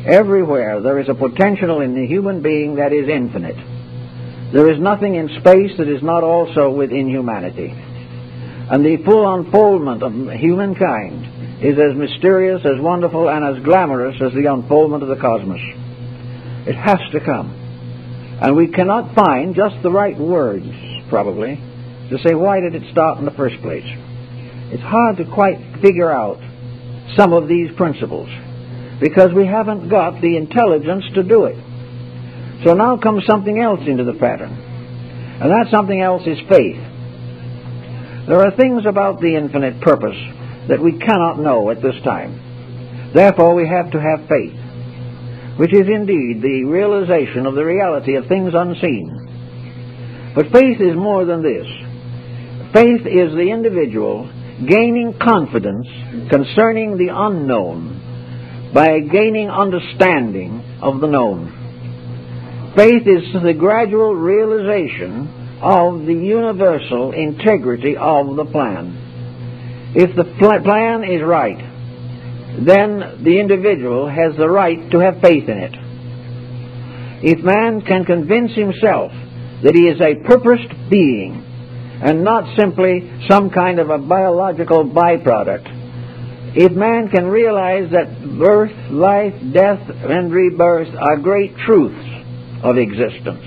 Everywhere there is a potential in the human being that is infinite. There is nothing in space that is not also within humanity. And the full unfoldment of humankind is as mysterious, as wonderful, and as glamorous as the unfoldment of the cosmos. It has to come. And we cannot find just the right words, probably, to say why did it start in the first place. It's hard to quite figure out some of these principles because we haven't got the intelligence to do it. So now comes something else into the pattern, and that something else is faith. There are things about the infinite purpose that we cannot know at this time. Therefore we have to have faith, which is indeed the realization of the reality of things unseen. But faith is more than this. Faith is the individual gaining confidence concerning the unknown by gaining understanding of the known. Faith is the gradual realization of the universal integrity of the plan. If the plan is right, then the individual has the right to have faith in it. If man can convince himself that he is a purposed being and not simply some kind of a biological byproduct, if man can realize that birth, life, death, and rebirth are great truths of existence,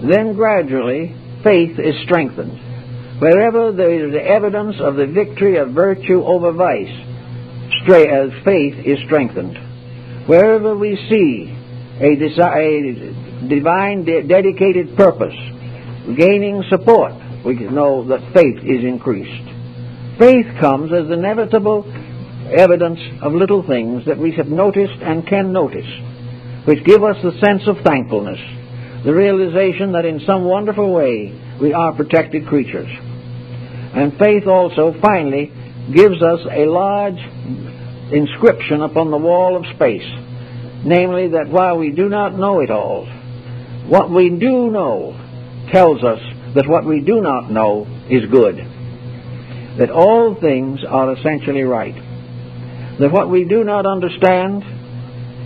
then gradually faith is strengthened. Wherever there is evidence of the victory of virtue over vice, faith is strengthened. Wherever we see a divine dedicated purpose gaining support, we can know that faith is increased. Faith comes as inevitable evidence of little things that we have noticed and can notice, which give us the sense of thankfulness, the realization that in some wonderful way we are protected creatures. And faith also finally gives us a large inscription upon the wall of space, namely that while we do not know it all, what we do know tells us that what we do not know is good, that all things are essentially right, that what we do not understand,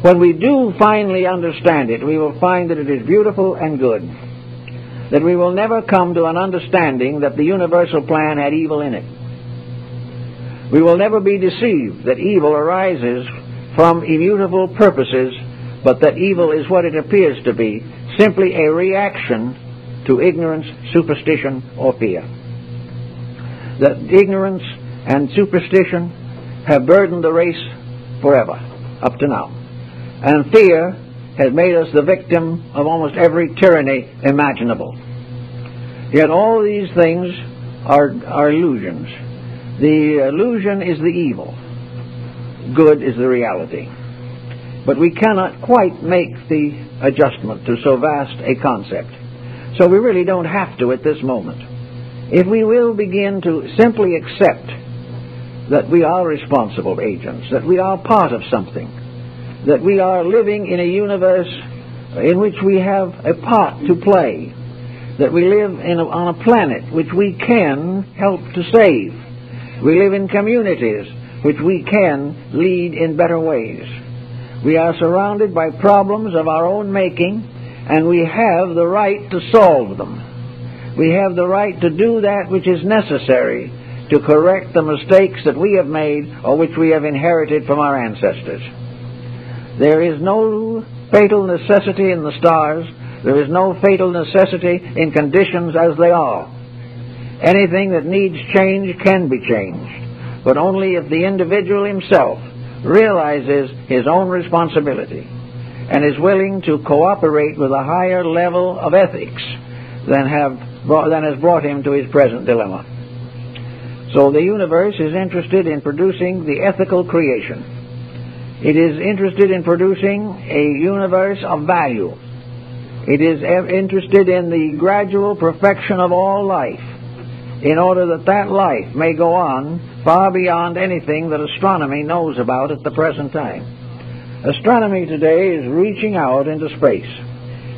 when we do finally understand it, we will find that it is beautiful and good, that we will never come to an understanding that the universal plan had evil in it. We will never be deceived that evil arises from immutable purposes, but that evil is what it appears to be, simply a reaction to ignorance, superstition, or fear. That ignorance and superstition have burdened the race forever, up to now. And fear has made us the victim of almost every tyranny imaginable. Yet all these things are illusions. The illusion is the evil. Good is the reality. But we cannot quite make the adjustment to so vast a concept. So we really don't have to at this moment. If we will begin to simply accept that we are responsible agents, that we are part of something, that we are living in a universe in which we have a part to play, that we live on a planet which we can help to save. We live in communities which we can lead in better ways. We are surrounded by problems of our own making, and we have the right to solve them. We have the right to do that which is necessary to correct the mistakes that we have made or which we have inherited from our ancestors. There is no fatal necessity in the stars. There is no fatal necessity in conditions as they are. Anything that needs change can be changed, but only if the individual himself realizes his own responsibility and is willing to cooperate with a higher level of ethics than has brought him to his present dilemma. So the universe is interested in producing the ethical creation. It is interested in producing a universe of value. It is interested in the gradual perfection of all life, in order that that life may go on far beyond anything that astronomy knows about at the present time. Astronomy today is reaching out into space.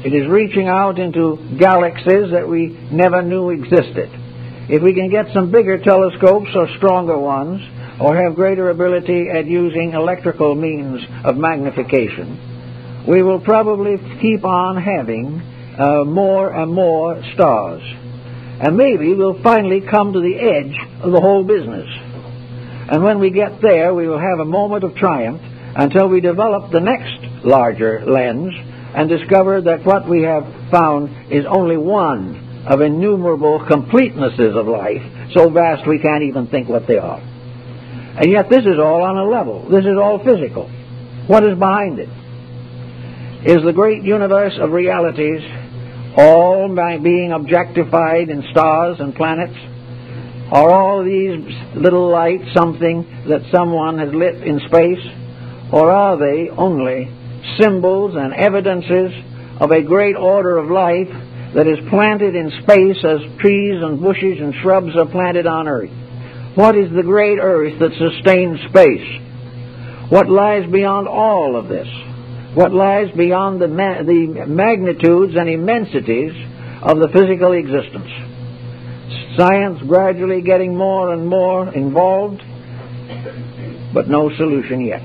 It is reaching out into galaxies that we never knew existed. If we can get some bigger telescopes or stronger ones, or have greater ability at using electrical means of magnification, we will probably keep on having more and more stars. And maybe we'll finally come to the edge of the whole business. And when we get there, we will have a moment of triumph until we develop the next larger lens and discover that what we have found is only one of innumerable completenesses of life, so vast we can't even think what they are. And yet this is all on a level. This is all physical. What is behind it? Is the great universe of realities all by being objectified in stars and planets? Are all these little lights something that someone has lit in space? Or are they only symbols and evidences of a great order of life that is planted in space as trees and bushes and shrubs are planted on earth? What is the great earth that sustains space? What lies beyond all of this? What lies beyond the magnitudes and immensities of the physical existence? Science gradually getting more and more involved, but no solution yet.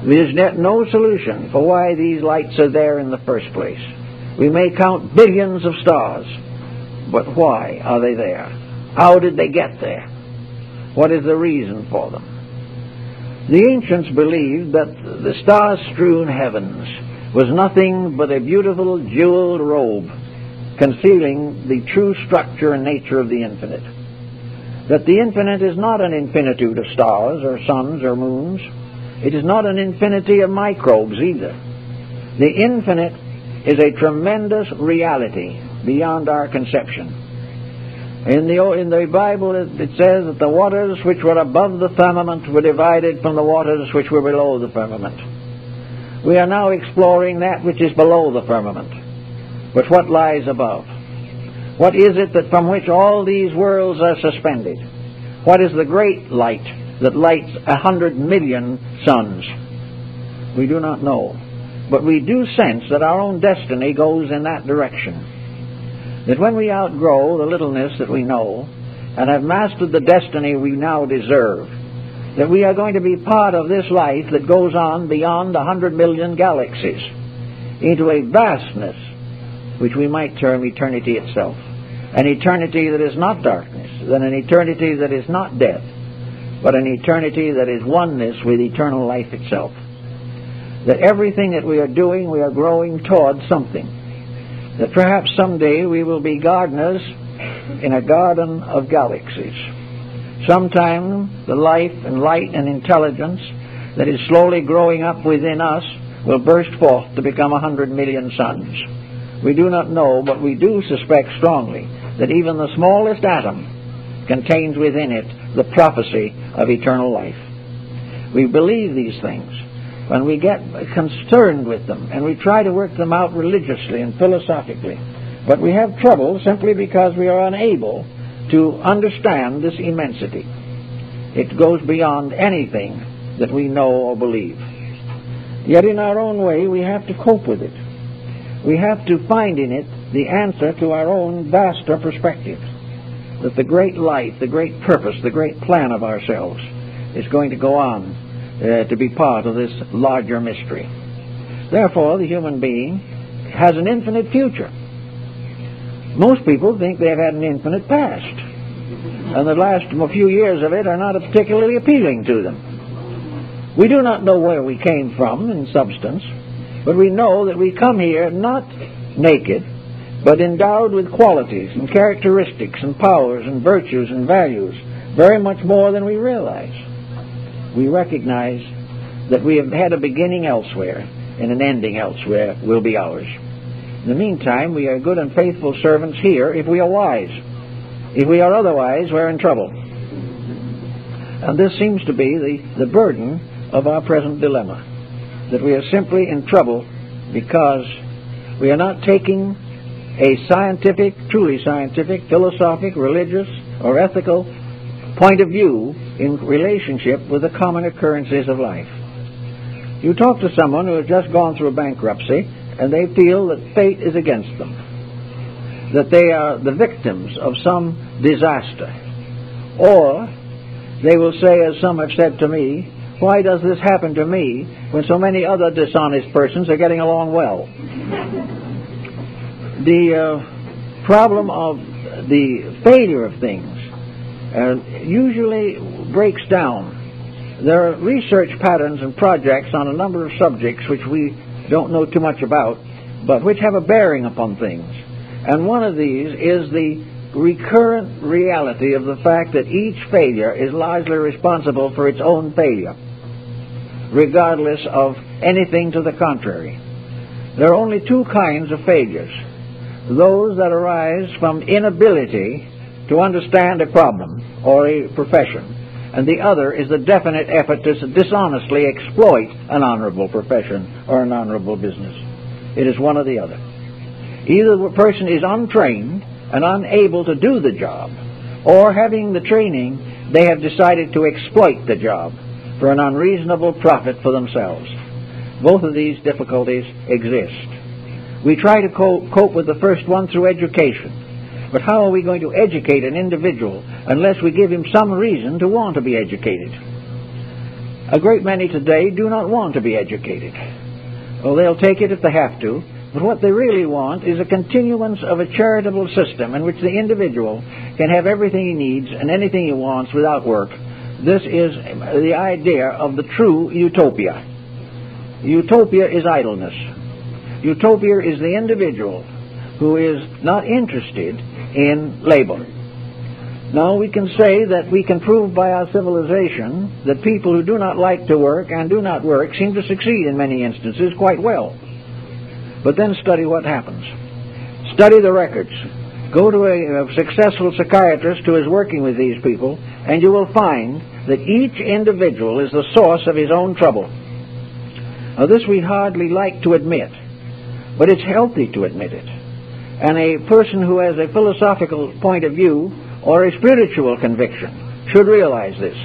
There is yet no solution for why these lights are there in the first place. We may count billions of stars, but why are they there? How did they get there? What is the reason for them? The ancients believed that the star-strewn heavens was nothing but a beautiful jeweled robe concealing the true structure and nature of the infinite. That the infinite is not an infinitude of stars or suns or moons. It is not an infinity of microbes either. The infinite is a tremendous reality beyond our conception. In the Bible it says that the waters which were above the firmament were divided from the waters which were below the firmament. We are now exploring that which is below the firmament. But what lies above? What is it that from which all these worlds are suspended? What is the great light that lights 100 million suns? We do not know. But we do sense that our own destiny goes in that direction. That when we outgrow the littleness that we know and have mastered the destiny we now deserve, that we are going to be part of this life that goes on beyond 100 million galaxies into a vastness which we might term eternity itself. An eternity that is not darkness, then an eternity that is not death, but an eternity that is oneness with eternal life itself. That everything that we are doing, we are growing towards something. That perhaps someday we will be gardeners in a garden of galaxies. Sometime the life and light and intelligence that is slowly growing up within us will burst forth to become 100 million suns. We do not know, but we do suspect strongly that even the smallest atom contains within it the prophecy of eternal life. We believe these things. When we get concerned with them and we try to work them out religiously and philosophically, but we have trouble simply because we are unable to understand this immensity. It goes beyond anything that we know or believe. Yet in our own way we have to cope with it. We have to find in it the answer to our own vaster perspective. That the great life, the great purpose, the great plan of ourselves is going to go on to be part of this larger mystery. Therefore, the human being has an infinite future. Most people think they've had an infinite past. and the last few years of it are not particularly appealing to them. We do not know where we came from in substance, but we know that we come here not naked, but endowed with qualities and characteristics and powers and virtues and values, very much more than we realize. We recognize that we have had a beginning elsewhere, and an ending elsewhere will be ours. In the meantime, we are good and faithful servants here if we are wise. If we are otherwise, we're in trouble. And this seems to be the burden of our present dilemma, that we are simply in trouble because we are not taking a scientific, truly scientific, philosophic, religious, or ethical point of view in relationship with the common occurrences of life. You talk to someone who has just gone through a bankruptcy, and they feel that fate is against them, that they are the victims of some disaster. Or they will say, as some have said to me, why does this happen to me when so many other dishonest persons are getting along well? The problem of the failure of things usually breaks down. There are research patterns and projects on a number of subjects which we don't know too much about, but which have a bearing upon things. And one of these is the recurrent reality of the fact that each failure is largely responsible for its own failure, regardless of anything to the contrary. There are only two kinds of failures: those that arise from inability to understand a problem or a profession, and the other is the definite effort to dishonestly exploit an honorable profession or an honorable business. It is one or the other. Either the person is untrained and unable to do the job, or having the training, they have decided to exploit the job for an unreasonable profit for themselves. Both of these difficulties exist. We try to cope with the first one through education. But how are we going to educate an individual unless we give him some reason to want to be educated? A great many today do not want to be educated. Well, they'll take it if they have to, but what they really want is a continuance of a charitable system in which the individual can have everything he needs and anything he wants without work. This is the idea of the true utopia. Utopia is idleness. Utopia is the individual who is not interested in labor. Now, we can say that we can prove by our civilization that people who do not like to work and do not work seem to succeed in many instances quite well. But then study what happens. Study the records. Go to a successful psychiatrist who is working with these people, and you will find that each individual is the source of his own trouble. Now, this we hardly like to admit, but it's healthy to admit it. And a person who has a philosophical point of view or a spiritual conviction should realize this.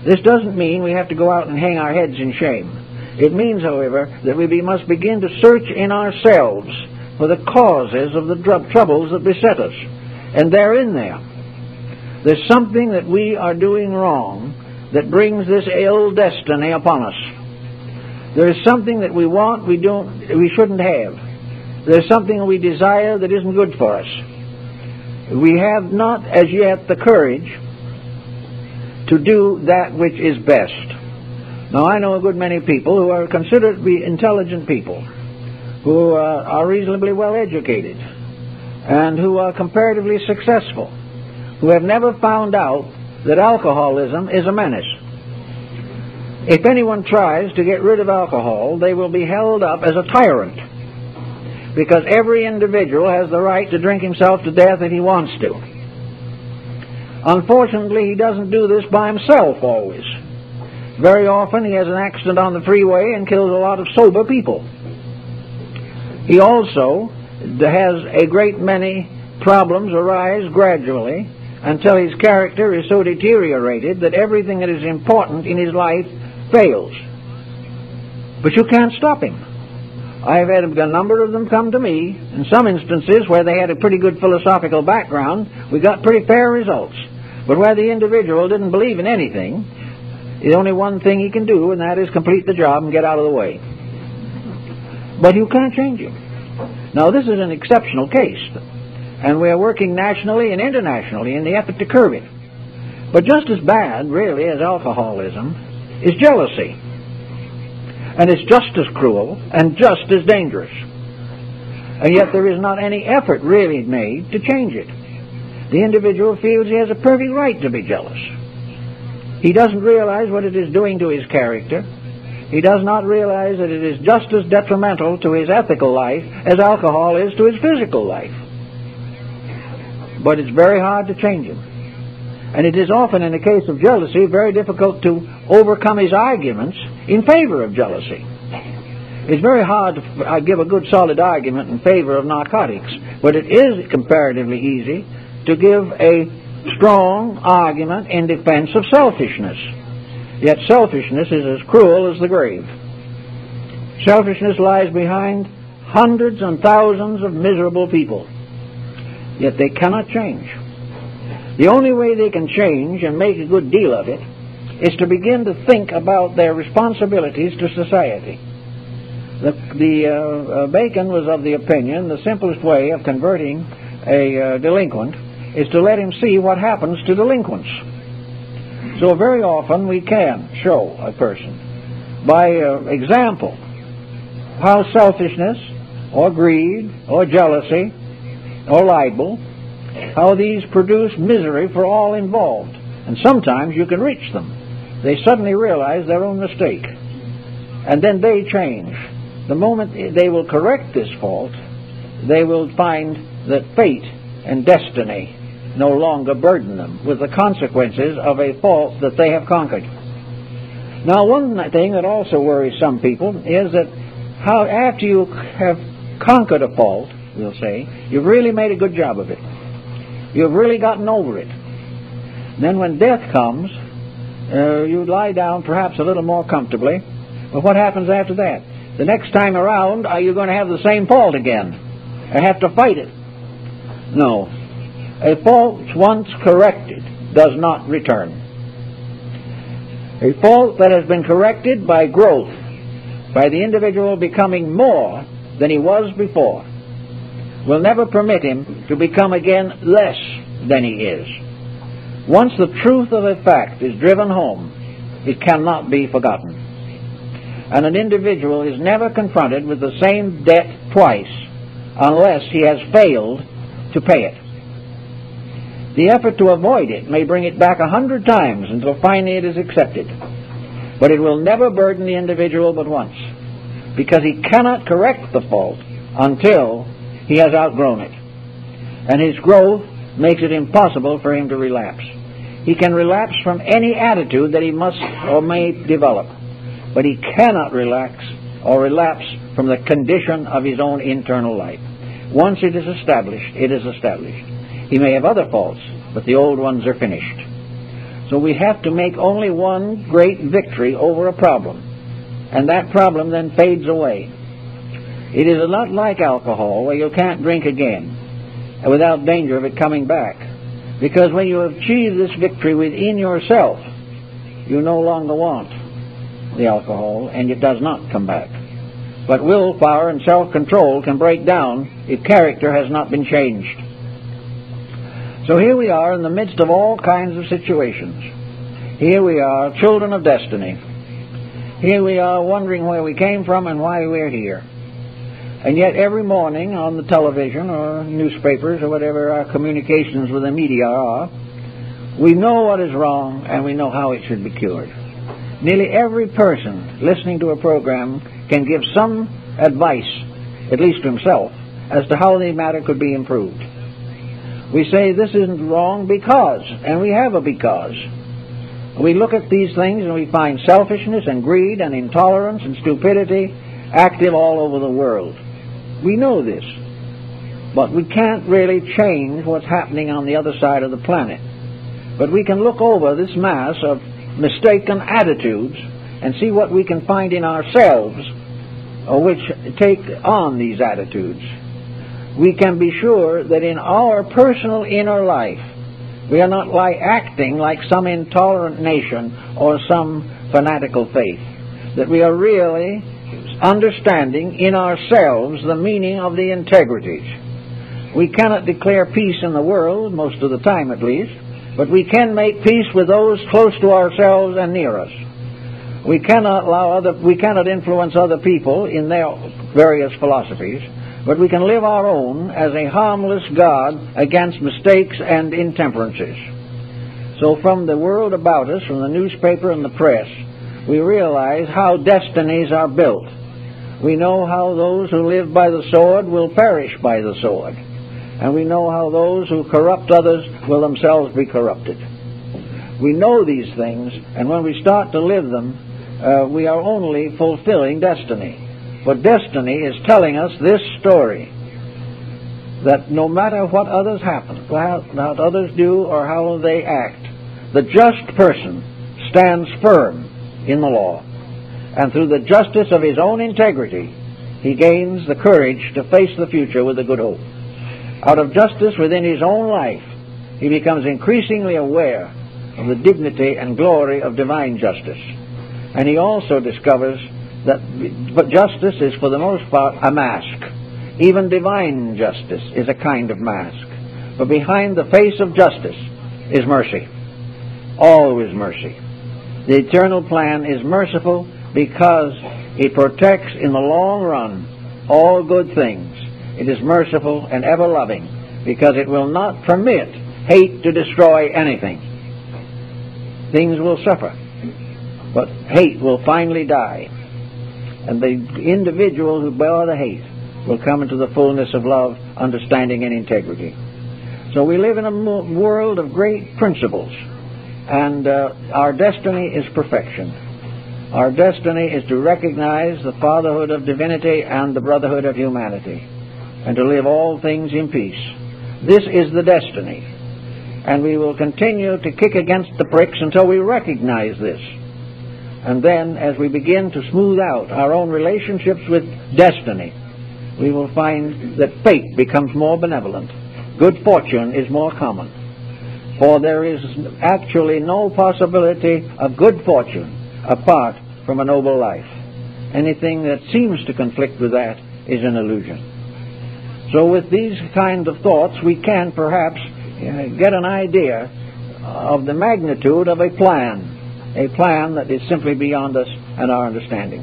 This doesn't mean we have to go out and hang our heads in shame. It means, however, that we must begin to search in ourselves for the causes of the troubles that beset us. And they're in there. There's something that we are doing wrong that brings this ill destiny upon us. There is something that we want we shouldn't have. There's something we desire that isn't good for us. We have not as yet the courage to do that which is best. Now, I know a good many people who are considered to be intelligent people, who are reasonably well educated, and who are comparatively successful, who have never found out that alcoholism is a menace. If anyone tries to get rid of alcohol, they will be held up as a tyrant, because every individual has the right to drink himself to death if he wants to. Unfortunately, he doesn't do this by himself always. Very often he has an accident on the freeway and kills a lot of sober people. He also has a great many problems arise gradually until his character is so deteriorated that everything that is important in his life fails. But you can't stop him. I've had a number of them come to me. In some instances where they had a pretty good philosophical background, we got pretty fair results. But where the individual didn't believe in anything, the only one thing he can do, and that is complete the job and get out of the way. But you can't change him. Now, this is an exceptional case. And we are working nationally and internationally in the effort to curb it. But just as bad, really, as alcoholism is jealousy. And it's just as cruel and just as dangerous. And yet there is not any effort really made to change it. The individual feels he has a perfect right to be jealous. He doesn't realize what it is doing to his character. He does not realize that it is just as detrimental to his ethical life as alcohol is to his physical life. But it's very hard to change him. And it is often, in the case of jealousy, very difficult to overcome his arguments in favor of jealousy. It's very hard to give a good solid argument in favor of narcotics, but it is comparatively easy to give a strong argument in defense of selfishness. Yet selfishness is as cruel as the grave. Selfishness lies behind hundreds and thousands of miserable people, yet they cannot change. The only way they can change and make a good deal of it is to begin to think about their responsibilities to society. Bacon was of the opinion the simplest way of converting a delinquent is to let him see what happens to delinquents. So very often we can show a person by example how selfishness or greed or jealousy or libel, how these produce misery for all involved. And sometimes you can reach them. They suddenly realize their own mistake. And then they change. The moment they will correct this fault, they will find that fate and destiny no longer burden them with the consequences of a fault that they have conquered. Now, one thing that also worries some people is that how after you have conquered a fault, we'll say, you've really made a good job of it. You've really gotten over it. Then when death comes, you lie down perhaps a little more comfortably. But what happens after that? The next time around, are you going to have the same fault again? Or have to fight it? No. A fault once corrected does not return. A fault that has been corrected by growth, by the individual becoming more than he was before, will never permit him to become again less than he is. Once the truth of a fact is driven home, it cannot be forgotten. And an individual is never confronted with the same debt twice unless he has failed to pay it. The effort to avoid it may bring it back 100 times until finally it is accepted. But it will never burden the individual but once, because he cannot correct the fault until he has outgrown it. And his growth makes it impossible for him to relapse. He can relapse from any attitude that he must or may develop, but he cannot relax or relapse from the condition of his own internal life. Once it is established, it is established. He may have other faults, but the old ones are finished. So we have to make only one great victory over a problem, and that problem then fades away. It is not like alcohol, where you can't drink again without danger of it coming back. Because when you achieve this victory within yourself, you no longer want the alcohol, and it does not come back. But willpower and self-control can break down if character has not been changed. So here we are in the midst of all kinds of situations. Here we are, children of destiny. Here we are wondering where we came from and why we're here. And yet every morning on the television or newspapers or whatever our communications with the media are, we know what is wrong and we know how it should be cured. Nearly every person listening to a program can give some advice, at least to himself, as to how the matter could be improved. We say this isn't wrong because, and we have a because. We look at these things and we find selfishness and greed and intolerance and stupidity active all over the world. We know this, but we can't really change what's happening on the other side of the planet. But we can look over this mass of mistaken attitudes and see what we can find in ourselves which take on these attitudes. We can be sure that in our personal inner life we are not acting like some intolerant nation or some fanatical faith, that we are really understanding in ourselves the meaning of the integrities. We cannot declare peace in the world, most of the time at least, but we can make peace with those close to ourselves and near us. We cannot influence other people in their various philosophies, but we can live our own as a harmless guard against mistakes and intemperances. So from the world about us, from the newspaper and the press, we realize how destinies are built. We know how those who live by the sword will perish by the sword. And we know how those who corrupt others will themselves be corrupted. We know these things, and when we start to live them, we are only fulfilling destiny. But destiny is telling us this story, that no matter what others happen, what others do or how they act, the just person stands firm in the law. And through the justice of his own integrity, he gains the courage to face the future with a good hope. Out of justice within his own life, he becomes increasingly aware of the dignity and glory of divine justice. And he also discovers that justice is for the most part a mask. Even divine justice is a kind of mask. But behind the face of justice is mercy. Always mercy. The eternal plan is merciful because it protects in the long run all good things. It is merciful and ever-loving because it will not permit hate to destroy anything. Things will suffer, but hate will finally die. And the individual who bore the hate will come into the fullness of love, understanding, and integrity. So we live in a world of great principles, and our destiny is perfection. Our destiny is to recognize the fatherhood of divinity and the brotherhood of humanity, and to live all things in peace. This is the destiny, and we will continue to kick against the pricks until we recognize this. And then, as we begin to smooth out our own relationships with destiny, we will find that fate becomes more benevolent. Good fortune is more common. For there is actually no possibility of good fortune apart from a noble life. Anything that seems to conflict with that is an illusion. So with these kind of thoughts, we can perhaps get an idea of the magnitude of a plan that is simply beyond us and our understanding.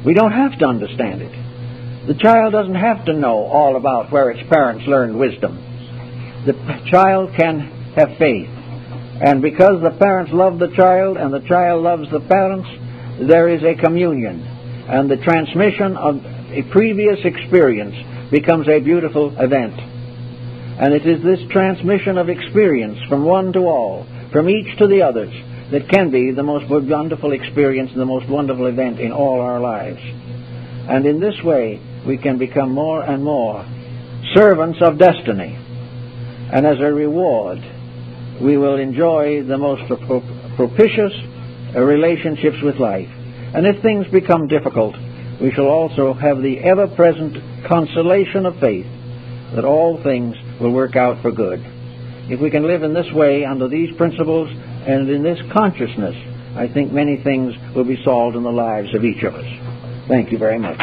We don't have to understand it. The child doesn't have to know all about where its parents learned wisdom. The child can have faith. And because the parents love the child and the child loves the parents, there is a communion. And the transmission of a previous experience becomes a beautiful event. And it is this transmission of experience from one to all, from each to the others, that can be the most wonderful experience and the most wonderful event in all our lives. And in this way, we can become more and more servants of destiny. And as a reward, we will enjoy the most propitious relationships with life. And if things become difficult, we shall also have the ever-present consolation of faith that all things will work out for good. If we can live in this way, under these principles, and in this consciousness, I think many things will be solved in the lives of each of us. Thank you very much.